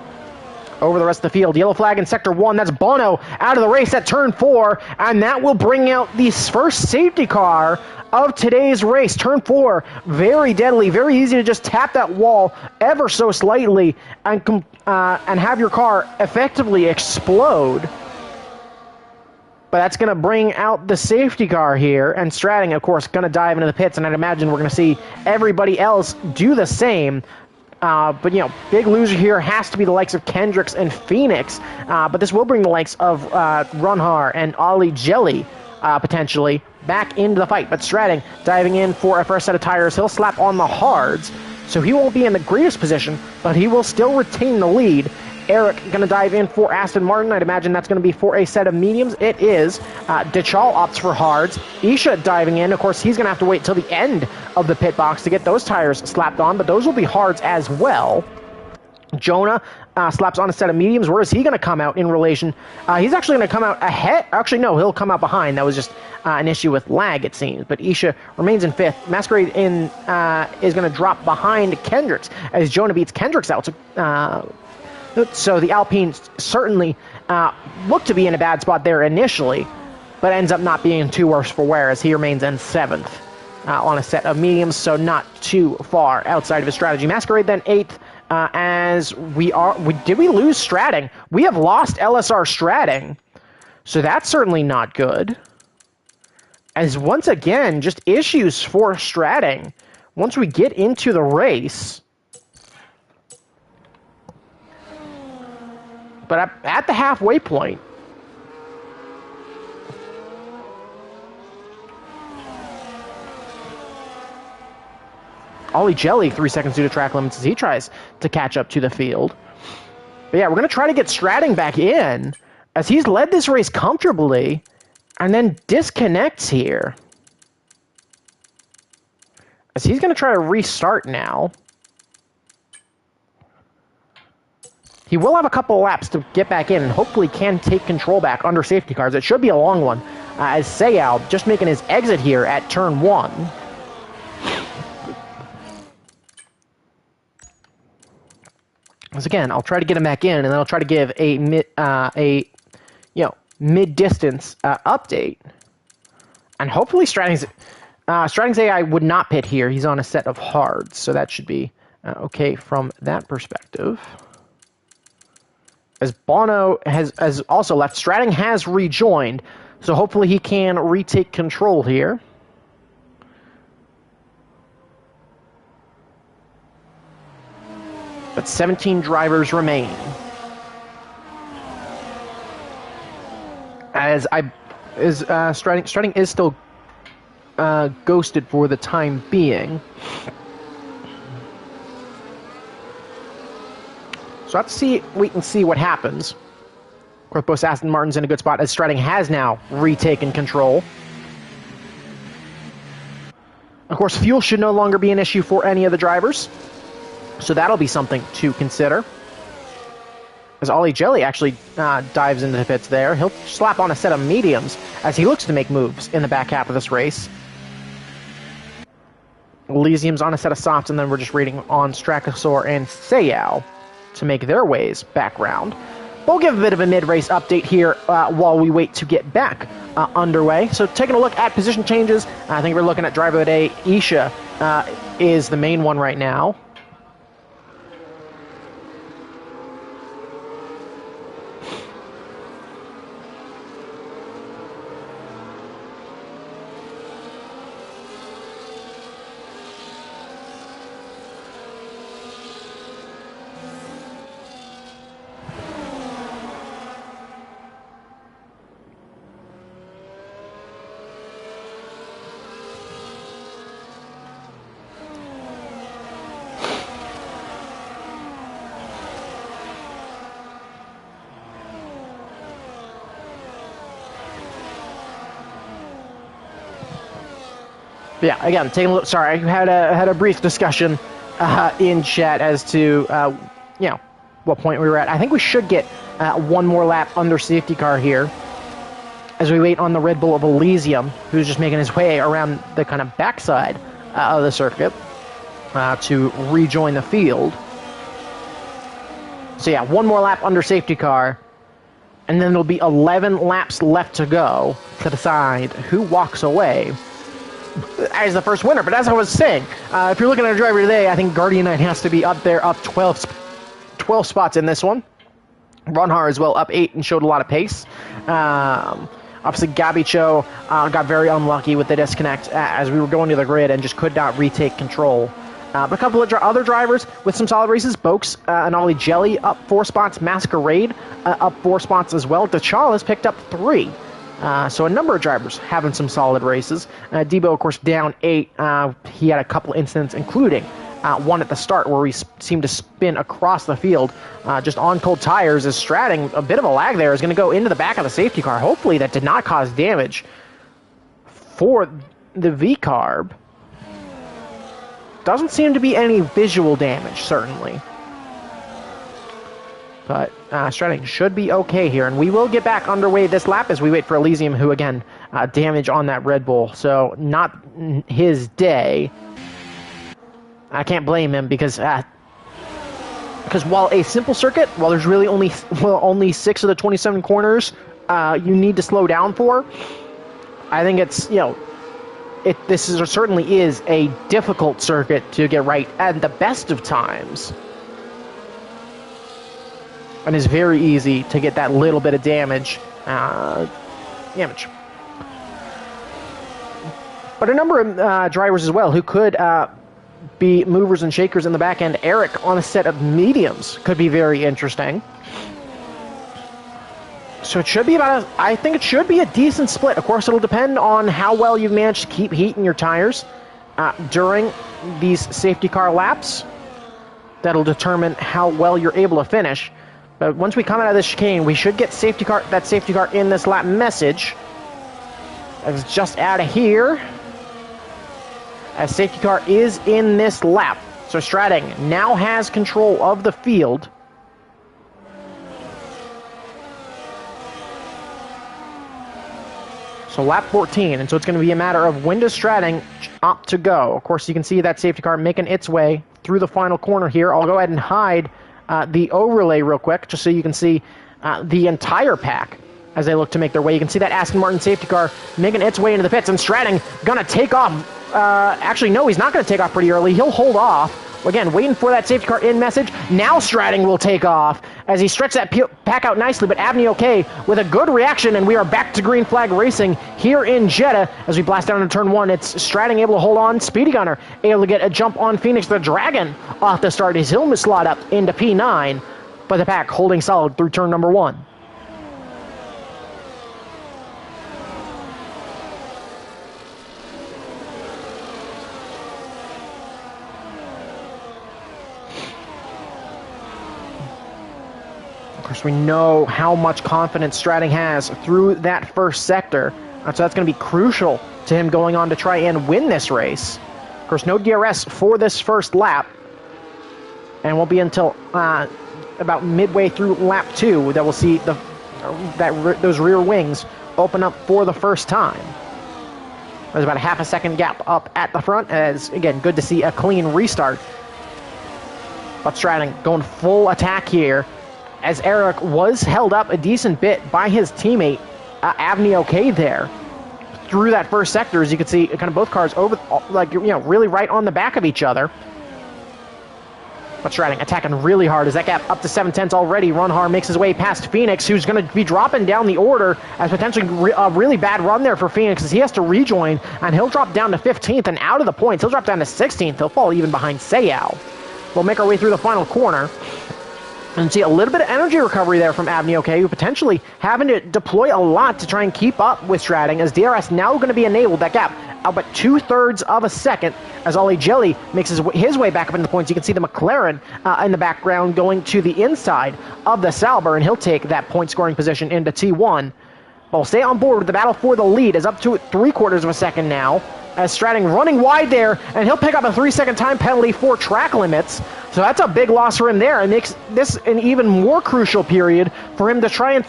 over the rest of the field. Yellow flag in sector 1, that's Bono out of the race at turn 4, and that will bring out the first safety car of today's race. Turn 4, very deadly, very easy to just tap that wall ever so slightly and have your car effectively explode. But that's going to bring out the safety car here, and Stratting, of course, going to dive into the pits, and I'd imagine we're going to see everybody else do the same. But, you know, big loser here has to be the likes of Kendricks and Phoenix, but this will bring the likes of Runhar and Ollie Jelly, potentially, back into the fight. But Stratting diving in for a first set of tires. He'll slap on the hards, so he won't be in the greatest position, but he will still retain the lead. Eric going to dive in for Aston Martin. I'd imagine that's going to be for a set of mediums. It is. Dechal opts for hards. Isha diving in. Of course, he's going to have to wait till the end of the pit box to get those tires slapped on, but those will be hards as well. Jonah slaps on a set of mediums. Where is he going to come out in relation? He's actually going to come out ahead. Actually, no, he'll come out behind. That was just an issue with lag, it seems. But Isha remains in 5th. Masquerade is going to drop behind Kendricks as Jonah beats Kendricks out. So the Alpines certainly look to be in a bad spot there initially, but ends up not being too worse for wear as he remains in 7th on a set of mediums, so not too far outside of his strategy. Masquerade then 8th, as did we lose Stratting? We have lost LSR Stratting, so that's certainly not good. As once again, just issues for Stratting once we get into the race. But at the halfway point, Ollie Jelly 3 seconds due to track limits as he tries to catch up to the field. But yeah, we're going to try to get Stratting back in as he's led this race comfortably and then disconnects here. As he's going to try to restart now. He will have a couple of laps to get back in and hopefully can take control back under safety cars. It should be a long one, as Sayal just making his exit here at turn 1. Once again, I'll try to get him back in, and then I'll try to give a mid-distance update. And hopefully Stratting's AI would not pit here. He's on a set of hards, so that should be okay from that perspective. As Bono has also left, Stratting has rejoined, so hopefully he can retake control here. But 17 drivers remain. Stratting is still ghosted for the time being. So I have to wait and see what happens. Of course, both Aston Martin's in a good spot as Stratting has now retaken control. Of course, fuel should no longer be an issue for any of the drivers. So that'll be something to consider. As Ollie Jelly actually dives into the pits there. He'll slap on a set of mediums as he looks to make moves in the back half of this race. Elysium's on a set of softs, and then we're just waiting on Strakosaur and Sayao to make their ways back round. We'll give a bit of a mid-race update here while we wait to get back underway. So taking a look at position changes, I think we're looking at driver of the day. Isha is the main one right now. Yeah, again, taking a look. Sorry, I had a brief discussion in chat as to what point we were at. I think we should get one more lap under safety car here as we wait on the Red Bull of Elysium, who's just making his way around the kind of backside of the circuit to rejoin the field. So yeah, one more lap under safety car, and then there'll be 11 laps left to go to decide who walks away as the first winner. But as I was saying, if you're looking at a driver today, I think Guardian Knight has to be up there, up 12 spots in this one. Runhar as well, up 8 and showed a lot of pace. Obviously, Gabi Cho got very unlucky with the disconnect as we were going to the grid and just could not retake control. But a couple of other drivers with some solid races. Bokes and Ollie Jelly up 4 spots. Masquerade up 4 spots as well. DeChalas picked up 3. So a number of drivers having some solid races. Debo, of course, down 8. He had a couple incidents, including one at the start where we seemed to spin across the field just on cold tires as Stratting, a bit of a lag there, is going to go into the back of the safety car. Hopefully that did not cause damage for the V-Carb. Doesn't seem to be any visual damage, certainly. But Stratting should be okay here, and we will get back underway this lap as we wait for Elysium, who, again, damage on that Red Bull. So not his day. I can't blame him because while a simple circuit, while there's really only 6 of the 27 corners you need to slow down for, I think it's, this certainly is a difficult circuit to get right at the best of times. And it's very easy to get that little bit of damage. But a number of drivers as well who could be movers and shakers in the back end. Eric on a set of mediums could be very interesting. So it should be I think it should be a decent split. Of course, it'll depend on how well you've managed to keep heat in your tires during these safety car laps. That'll determine how well you're able to finish. But once we come out of this chicane, we should get that safety car in this lap message. It's just out of here. As safety car is in this lap. So Stratting now has control of the field. So lap 14, and so it's going to be a matter of when does Stratting opt to go. Of course, you can see that safety car making its way through the final corner here. I'll go ahead and hide the overlay real quick, just so you can see the entire pack as they look to make their way. You can see that Aston Martin safety car making its way into the pits, and Stratting gonna take off. Actually, no, he's not gonna take off pretty early. He'll hold off. Again, waiting for that safety car in message. Now Stratting will take off as he stretched that pack out nicely, but Abney okay with a good reaction, and we are back to green flag racing here in Jeddah as we blast down into turn 1. It's Stratting able to hold on. Speedy Gunner able to get a jump on Phoenix the Dragon off the start. His helmet slot up into P9, but the pack holding solid through turn number 1. Of course, we know how much confidence Stratting has through that first sector, so that's going to be crucial to him going on to try and win this race. Of course, no DRS for this first lap, and won't be until about midway through lap 2 that we'll see those rear wings open up for the first time. There's about a half a second gap up at the front, as, again, good to see a clean restart. But Stratting going full attack here, as Eric was held up a decent bit by his teammate, Abney okay there. Through that first sector, as you can see, kind of both cars over, really right on the back of each other. But Stratting attacking really hard as that gap up to 7/10 already. Runhar makes his way past Phoenix, who's going to be dropping down the order as potentially a really bad run there for Phoenix as he has to rejoin, and he'll drop down to 15th and out of the points. He'll drop down to 16th. He'll fall even behind Sayao. We'll make our way through the final corner. And see a little bit of energy recovery there from Abney, okay, who potentially having to deploy a lot to try and keep up with Stratting, as DRS now going to be enabled. That gap out but 2/3 of a second as Ollie Jelly makes his way back up into the points. You can see the McLaren in the background going to the inside of the Sauber, and he'll take that point scoring position into T1. But we'll stay on board with the battle for the lead, as up to 3/4 of a second now as Stratting running wide there, and he'll pick up a 3-second time penalty for track limits. So that's a big loss for him there. It makes this an even more crucial period for him to try and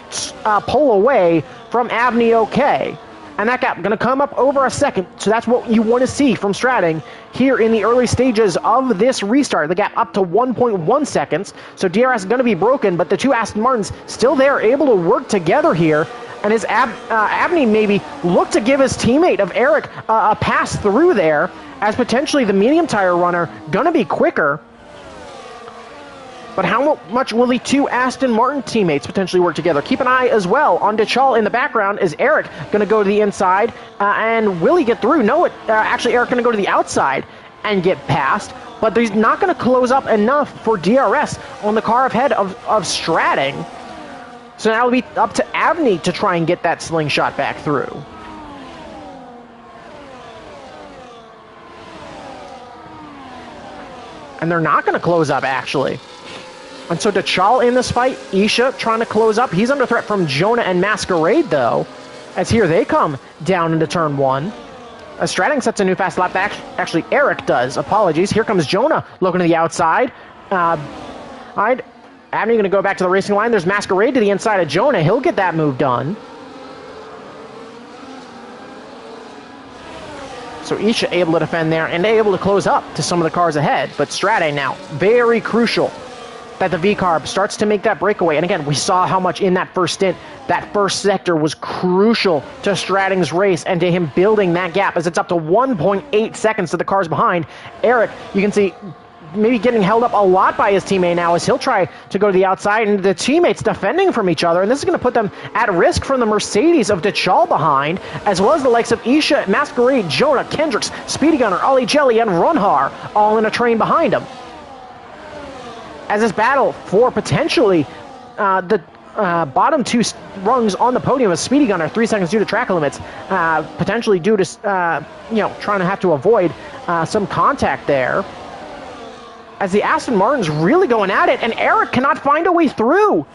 pull away from Avni OK. And that gap going to come up over a second, so that's what you want to see from Stratting here in the early stages of this restart. The gap up to 1.1 seconds, so DRS is going to be broken, but the two Aston Martins still there, able to work together here. And as Avni maybe look to give his teammate of Eric a pass through there, as potentially the medium tire runner going to be quicker. But how much will the two Aston Martin teammates potentially work together? Keep an eye as well on Dechal in the background. Is Eric going to go to the inside? And will he get through? No, actually Eric going to go to the outside and get past. But he's not going to close up enough for DRS on the car ahead of Stratting. So now it'll be up to Avni to try and get that slingshot back through. And they're not going to close up, actually. And so Dechal in this fight, Isha trying to close up. He's under threat from Jonah and Masquerade, though, as here they come down into turn one. As Stratting sets a new fast lap. Actually, Eric does. Apologies. Here comes Jonah looking to the outside. Avni going to go back to the racing line. There's Masquerade to the inside of Jonah. He'll get that move done. So Isha able to defend there and able to close up to some of the cars ahead. But Stratting now, very crucial that the V-Carb starts to make that breakaway. And again, we saw how much in that first stint, that first sector was crucial to Stratting's race and to him building that gap, as it's up to 1.8 seconds to the cars behind. Eric, you can see maybe getting held up a lot by his teammate now as he'll try to go to the outside, and the teammates defending from each other, and this is going to put them at risk from the Mercedes of Dechal behind, as well as the likes of Isha, Masquerade, Jonah, Kendricks, Speedy Gunner, Ali Jelly, and Runhar all in a train behind him. As this battle for potentially the bottom two rungs on the podium of Speedy Gunner, 3 seconds due to track limits, potentially due to trying to have to avoid some contact there. As the Aston Martin's really going at it, and Eric cannot find a way through.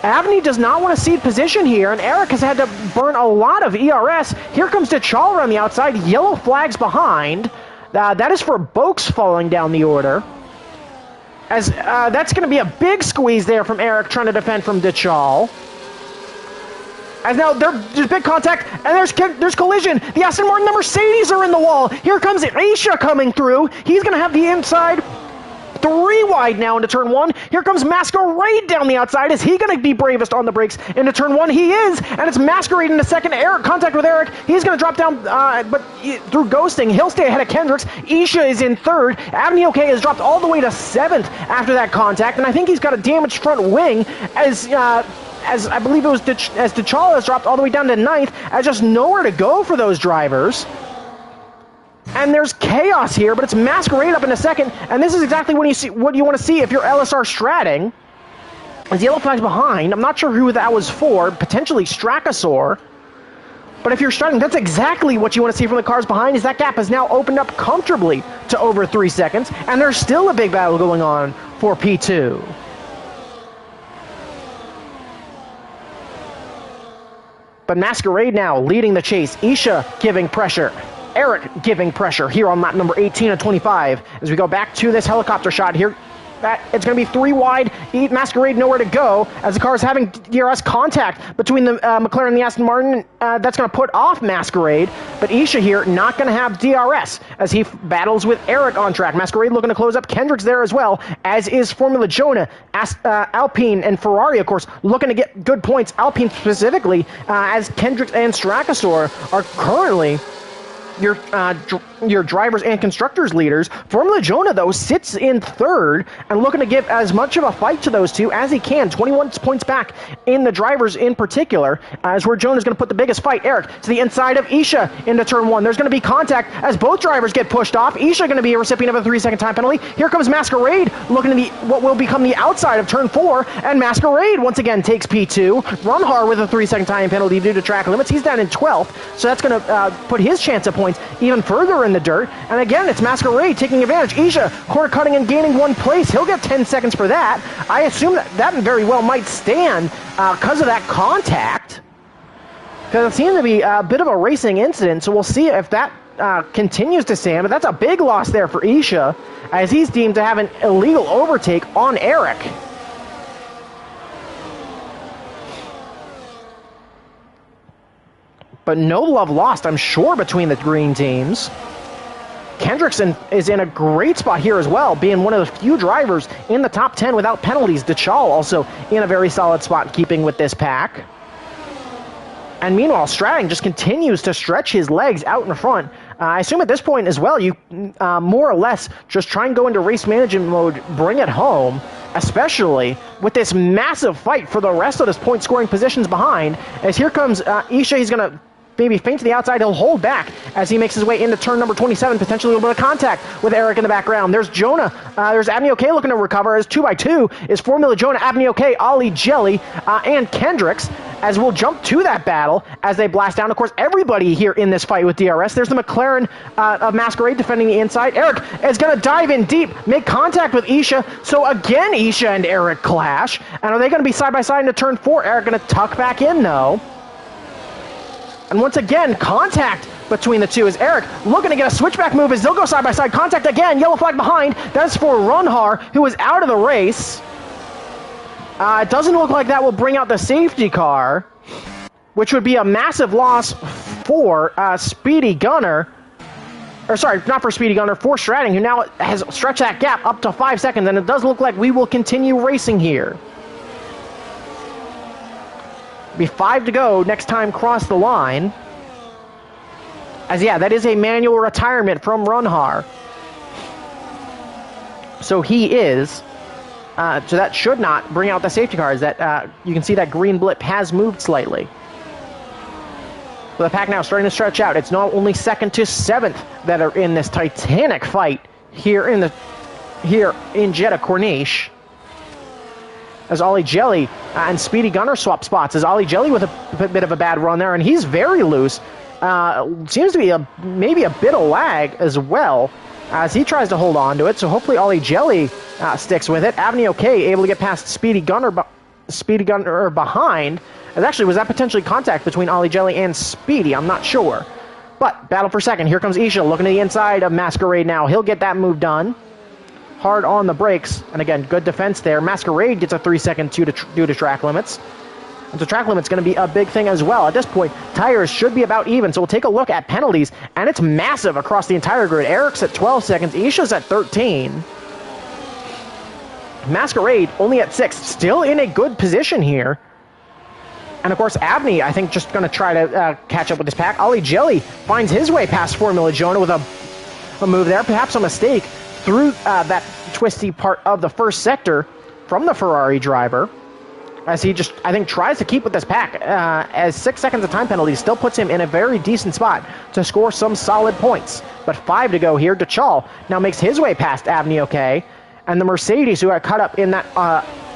Avni does not want to cede position here, and Eric has had to burn a lot of ERS. Here comes Dechal on the outside, yellow flags behind. That is for Boaks falling down the order. As that's going to be a big squeeze there from Eric trying to defend from Dechal. As now there's big contact, and there's collision. The Aston Martin and the Mercedes are in the wall. Here comes Isha coming through. He's going to have the inside 3 wide now into turn one. Here comes Masquerade down the outside. Is he going to be bravest on the brakes into turn one? He is, and it's Masquerade in the second. Eric, contact with Eric. He's going to drop down, but through ghosting, he'll stay ahead of Kendricks. Isha is in third. Avni OK has dropped all the way to 7th after that contact, and I think he's got a damaged front wing as I believe it was as Dechal has dropped all the way down to 9th, as just nowhere to go for those drivers. And there's chaos here, but it's Masquerade up in a second, and this is exactly what you want to see if you're LSR Stratting. As yellow flags behind, I'm not sure who that was for, potentially Strakasaur. But if you're Stratting, that's exactly what you want to see from the cars behind, is that gap has now opened up comfortably to over 3 seconds, and there's still a big battle going on for P2. But Masquerade now leading the chase, Isha giving pressure. Eric giving pressure here on lap number 18 of 25. As we go back to this helicopter shot here, it's going to be 3 wide. Masquerade nowhere to go as the car is having DRS contact between the McLaren and the Aston Martin. That's going to put off Masquerade, but Isha here not going to have DRS as he battles with Eric on track. Masquerade looking to close up. Kendrick's there as well, as is Formula Jonah. Alpine and Ferrari, of course, looking to get good points. Alpine specifically, as Kendrick and Strakasaur are currently your drivers and constructors leaders. Formula Jonah, though, sits in third and looking to give as much of a fight to those two as he can. 21 points back in the drivers in particular, as where Jonah's going to put the biggest fight. Eric to the inside of Isha into turn one. There's going to be contact as both drivers get pushed off. Isha going to be a recipient of a 3-second time penalty. Here comes Masquerade looking to what will become the outside of turn 4, and Masquerade once again takes P2. Runhar with a 3-second time penalty due to track limits. He's down in 12th, so that's going to put his chance of points even further in the dirt. And again, it's Masquerade taking advantage. Isha corner cutting and gaining 1 place. He'll get 10 seconds for that. I assume that very well might stand because of that contact, because it seemed to be a bit of a racing incident. So we'll see if that continues to stand, but that's a big loss there for Isha, as he's deemed to have an illegal overtake on Eric. But no love lost, I'm sure, between the green teams. Kendrickson is in a great spot here as well, being one of the few drivers in the top 10 without penalties. Dachal also in a very solid spot, keeping with this pack. And meanwhile, Stratting just continues to stretch his legs out in front. I assume at this point as well, you more or less just try and go into race management mode, bring it home, especially with this massive fight for the rest of this point-scoring positions behind. As here comes Isha, he's going to maybe feint to the outside, he'll hold back as he makes his way into turn number 27, potentially a little bit of contact with Eric in the background. There's Jonah, there's Abney OK looking to recover, as 2x2 is Formula Jonah, Abney OK, Ollie Jelly, and Kendricks, as we'll jump to that battle as they blast down. Of course, everybody here in this fight with DRS. There's the McLaren of Masquerade defending the inside. Eric is going to dive in deep, make contact with Isha, so again, Isha and Eric clash, and are they going to be side by side into turn 4? Eric going to tuck back in, though. And once again, contact between the two as Eric looking to get a switchback move as they'll go side by side. Contact again, yellow flag behind. That's for Runhar, who is out of the race. It doesn't look like that will bring out the safety car, which would be a massive loss for Speedy Gunner. Or sorry, not for Speedy Gunner, for Stratting, who now has stretched that gap up to 5 seconds. And it does look like we will continue racing here. Be 5 to go next time cross the line. As yeah, that is a manual retirement from Runhar. So he is, so that should not bring out the safety cars. That you can see that green blip has moved slightly. So the pack now starting to stretch out. It's not only 2nd to 7th that are in this titanic fight here in Jeddah Corniche. As Ollie Jelly and Speedy Gunner swap spots. As Ollie Jelly with a bit of a bad run there, and he's very loose. Seems to be maybe a bit of lag as well, as he tries to hold on to it. So hopefully Ollie Jelly sticks with it. Avni OK able to get past Speedy Gunner behind. As actually, was that potentially contact between Ollie Jelly and Speedy? I'm not sure. But battle for second. Here comes Isha looking to the inside of Masquerade now. He'll get that move done. Hard on the brakes, and again, good defense there. Masquerade gets a 3-second due to track limits. And so track limit's going to be a big thing as well. At this point, tires should be about even, so we'll take a look at penalties, and it's massive across the entire grid. Eric's at 12 seconds, Isha's at 13. Masquerade only at 6, still in a good position here. And of course, Abney, I think, just going to try to catch up with this pack. Ollie Jelly finds his way past Formula Jonah with a move there, perhaps a mistake, through that twisty part of the first sector from the Ferrari driver, as he just, I think, tries to keep with this pack, as 6 seconds of time penalty still puts him in a very decent spot to score some solid points. But 5 to go here. Dachal now makes his way past Avni OK, and the Mercedes, who got caught up in that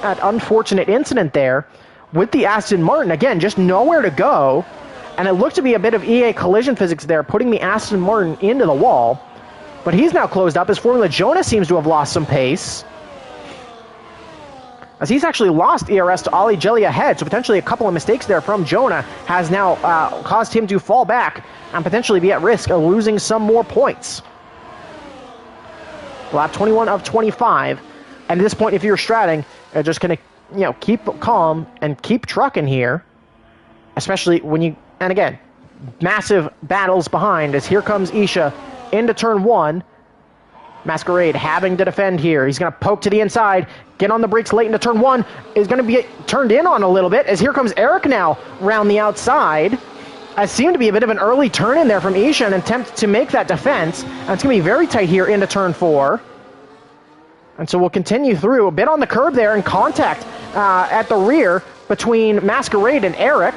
unfortunate incident there with the Aston Martin, again, just nowhere to go, and it looked to be a bit of EA collision physics there, putting the Aston Martin into the wall. But he's now closed up as Formula Jonah seems to have lost some pace, as he's actually lost ERS to Ollie Jelly ahead, so potentially a couple of mistakes there from Jonah has now caused him to fall back and potentially be at risk of losing some more points. Lap 21 of 25, and at this point, if you're Stratting, just going to keep calm and keep trucking here, especially when you, and again, massive battles behind, as here comes Isha into turn 1. Masquerade having to defend here. He's going to poke to the inside, get on the brakes late into turn 1, is going to be turned in on a little bit, as here comes Eric now round the outside. I seem to be a bit of an early turn in there from Isha, an attempt to make that defense, and it's going to be very tight here into turn 4. And so we'll continue through, a bit on the curb there, and contact at the rear between Masquerade and Eric.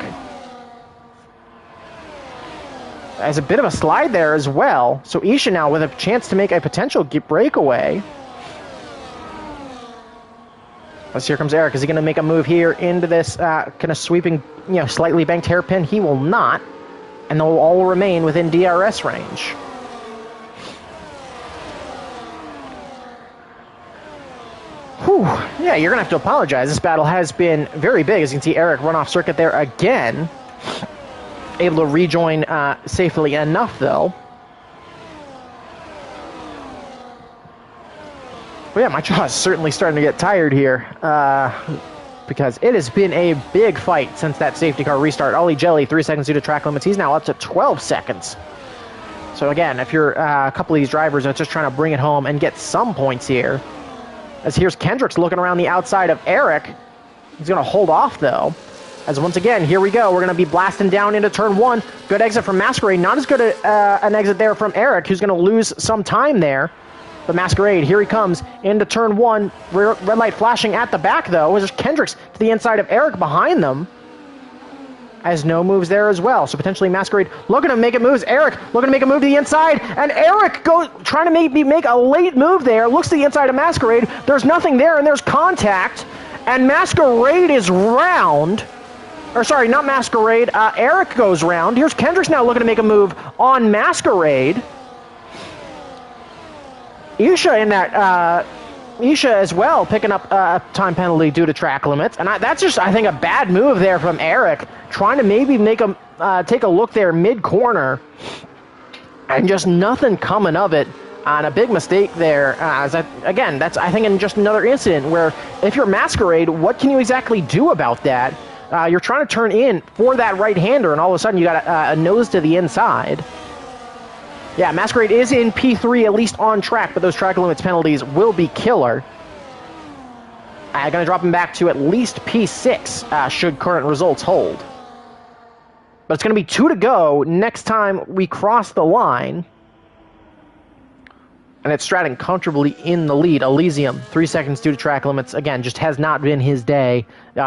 As a bit of a slide there as well. So Isha now with a chance to make a potential breakaway. As here comes Eric. Is he going to make a move here into this kind of sweeping, slightly banked hairpin? He will not. And they'll all remain within DRS range. Whew. Yeah, you're going to have to apologize. This battle has been very big. As you can see, Eric run off circuit there again. Able to rejoin safely enough, though. But yeah, my jaw is certainly starting to get tired here. Because it has been a big fight since that safety car restart. Ollie Jelly, 3 seconds due to track limits. He's now up to 12 seconds. So again, if you're a couple of these drivers are just trying to bring it home and get some points here. As here's Kendricks looking around the outside of Eric. He's going to hold off, though. As once again, here we go. We're going to be blasting down into turn 1. Good exit from Masquerade. Not as good an exit there from Eric, who's going to lose some time there. But Masquerade, here he comes into turn 1. Red light flashing at the back, though. There's Kendricks to the inside of Eric behind them. As no moves there as well. So potentially Masquerade looking to make it moves. Eric looking to make a move to the inside. And Eric trying to maybe make a late move there. Looks to the inside of Masquerade. There's nothing there, and there's contact. And Masquerade is round. Or sorry, not Masquerade. Eric goes round. Here's Kendricks now looking to make a move on Masquerade. Isha in that, Isha as well, picking up a time penalty due to track limits. And that's just, I think, a bad move there from Eric, trying to maybe make him take a look there mid-corner. And just nothing coming of it. And a big mistake there. Again, that's, I think, in just another incident where if you're Masquerade, what can you exactly do about that? You're trying to turn in for that right-hander, and all of a sudden you got a nose to the inside. Yeah, Masquerade is in P3, at least on track, but those track limits penalties will be killer. I'm going to drop him back to at least P6, should current results hold. But it's going to be 2 to go next time we cross the line. And it's Stratton comfortably in the lead. Elysium, 3 seconds due to track limits. Again, just has not been his day.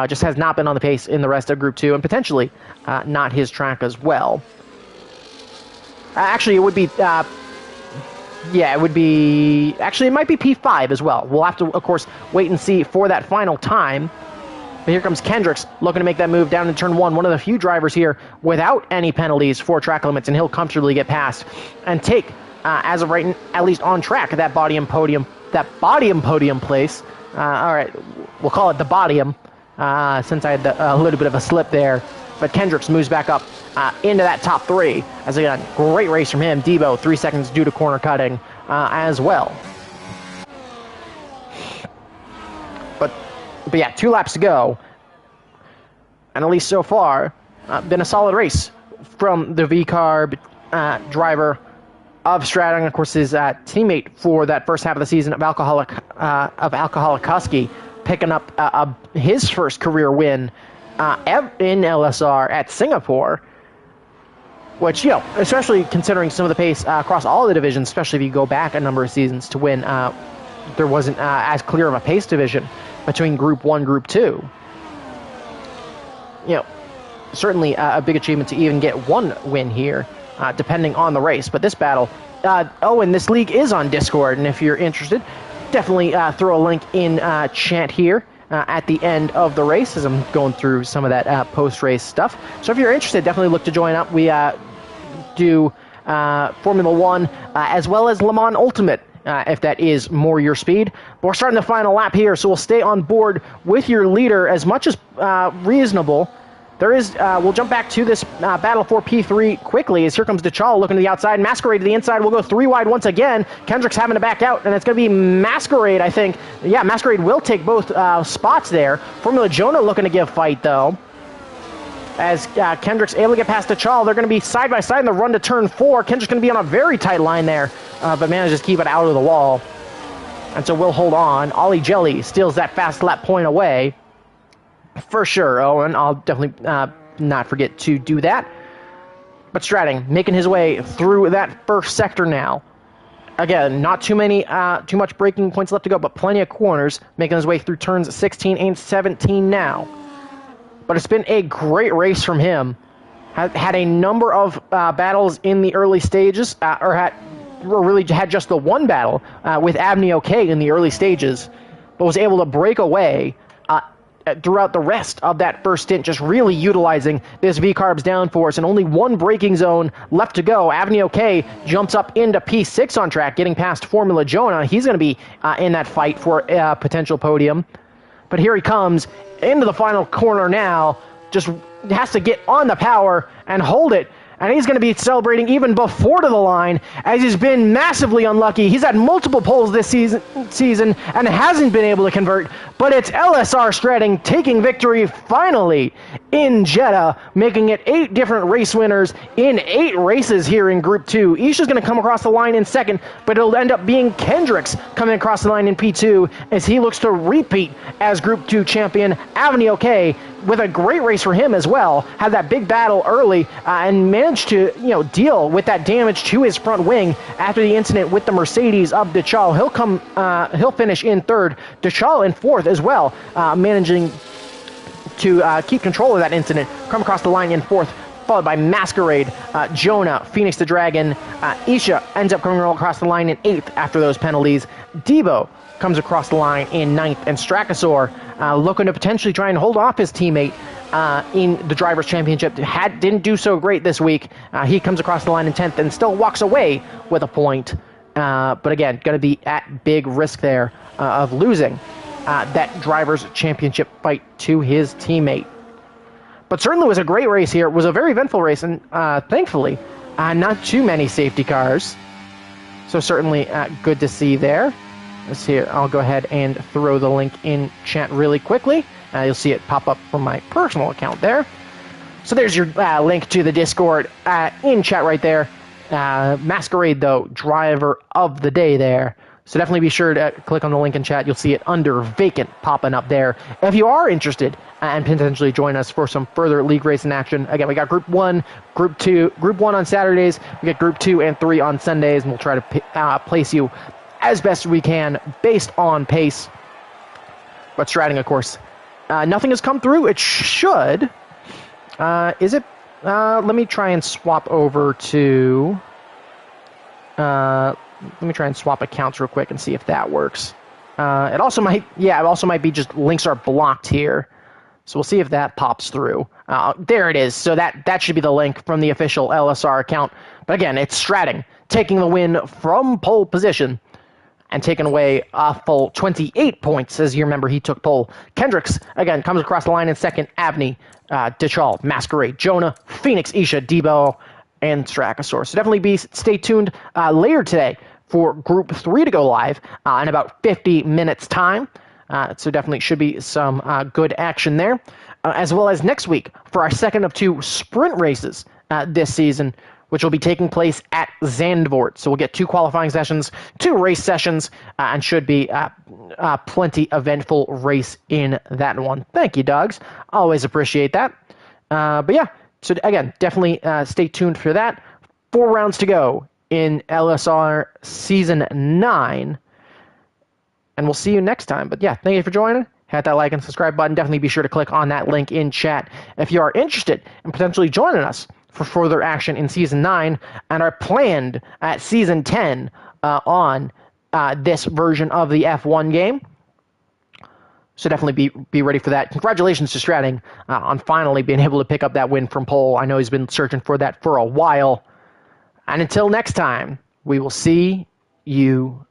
Just has not been on the pace in the rest of Group 2, and potentially not his track as well. Actually, it would be... yeah, it would be... Actually, it might be P5 as well. We'll have to, of course, wait and see for that final time. But here comes Kendricks, looking to make that move down in turn 1. One of the few drivers here without any penalties for track limits, and he'll comfortably get past and take... as of right, at least on track, that podium place. All right, we'll call it the podium, since I had a little bit of a slip there. But Kendricks moves back up into that top 3. As again, great race from him. Debo, 3 seconds due to corner cutting as well. But yeah, 2 laps to go. And at least so far, been a solid race from the V-Carb driver of Stratton, of course, his teammate for that first half of the season of Alcoholic Husky, picking up his first career win in LSR at Singapore, which, you know, especially considering some of the pace across all the divisions, especially if you go back a number of seasons to when there wasn't as clear of a pace division between Group 1, Group 2. You know, certainly a big achievement to even get one win here. Depending on the race. But this battle, and this league is on Discord, and if you're interested, definitely throw a link in chat here at the end of the race as I'm going through some of that post-race stuff. So if you're interested, definitely look to join up. We do Formula 1 as well as Le Mans Ultimate, if that is more your speed. But we're starting the final lap here, so we'll stay on board with your leader as much as reasonable. There is, we'll jump back to this battle for P3 quickly, as here comes DeChal looking to the outside. Masquerade to the inside will go 3 wide once again. Kendricks having to back out, and it's going to be Masquerade, I think. Yeah, Masquerade will take both spots there. Formula Jonah looking to give fight, though. As Kendricks able to get past DeChal, they're going to be side by side in the run to turn 4. Kendricks going to be on a very tight line there, but manages to keep it out of the wall. And so we'll hold on. Ollie Jelly steals that fast lap point away. For sure, Owen. I'll definitely not forget to do that. But Stratton making his way through that first sector now. Again, not too much braking points left to go, but plenty of corners. Making his way through turns 16 and 17 now. But it's been a great race from him. Had a number of battles in the early stages, or really had just the one battle with Abney OK in the early stages, but was able to break away throughout the rest of that first stint, just really utilizing this V-Carb's downforce, and only one braking zone left to go. Avenue OK jumps up into P6 on track, getting past Formula Jonah. He's going to be in that fight for a potential podium. But here he comes into the final corner now, just has to get on the power and hold it, And he's going to be celebrating even before to the line, as he's been massively unlucky. He's had multiple poles this season and hasn't been able to convert. But it's LSR Stratting taking victory finally in Jeddah, making it 8 different race winners in 8 races here in Group 2. Isha's going to come across the line in second, but it'll end up being Kendricks coming across the line in P2 as he looks to repeat as Group 2 champion. Avni OK, with a great race for him as well, had that big battle early and managed to deal with that damage to his front wing after the incident with the Mercedes of Dechal. He'll finish in third, Dechal in fourth as well, managing to keep control of that incident, come across the line in fourth, followed by Masquerade, Jonah, Phoenix the Dragon. Isha ends up coming across the line in 8th after those penalties. Debo comes across the line in 9th, and Strakasaur looking to potentially try and hold off his teammate in the Drivers' Championship. Didn't do so great this week. He comes across the line in 10th and still walks away with a point. But again, going to be at big risk there of losing that Drivers' Championship fight to his teammate. But certainly was a great race here. It was a very eventful race, and thankfully, not too many safety cars. So certainly good to see there. Let's see, I'll go ahead and throw the link in chat really quickly. You'll see it pop up from my personal account there. So there's your link to the Discord in chat right there. Masquerade, though, driver of the day there. So definitely be sure to click on the link in chat. You'll see it under vacant popping up there. If you are interested and potentially join us for some further league racing action, again, we got Group 1, Group 2, Group 1 on Saturdays. We got Group 2 and 3 on Sundays, and we'll try to place you as best we can based on pace. But Stratting, of course, nothing has come through. It should. Is it? Let me try and swap over to... let me try and swap accounts real quick and see if that works. It also might be just links are blocked here. So we'll see if that pops through. There it is. So that should be the link from the official LSR account. But again, it's Stratting taking the win from pole position and taking away a full 28 points. As you remember, he took pole. Kendricks, again, comes across the line in second. Avni, Dechal, Masquerade, Jonah, Phoenix, Isha, Debo, and Strakasaur. So definitely stay tuned later today for Group 3 to go live in about 50 minutes time. So definitely should be some good action there. As well as next week for our second of 2 sprint races this season, which will be taking place at Zandvoort. So we'll get 2 qualifying sessions, 2 race sessions, and should be plenty eventful race in that one. Thank you, dogs. Always appreciate that. But yeah, so again, definitely stay tuned for that. 4 rounds to go in LSR Season 9. And we'll see you next time. But yeah, thank you for joining. Hit that like and subscribe button. Definitely be sure to click on that link in chat if you are interested in potentially joining us for further action in Season 9 and are planned at Season 10 on this version of the F1 game. So definitely be ready for that. Congratulations to Stratting on finally being able to pick up that win from pole. I know he's been searching for that for a while. And until next time, we will see you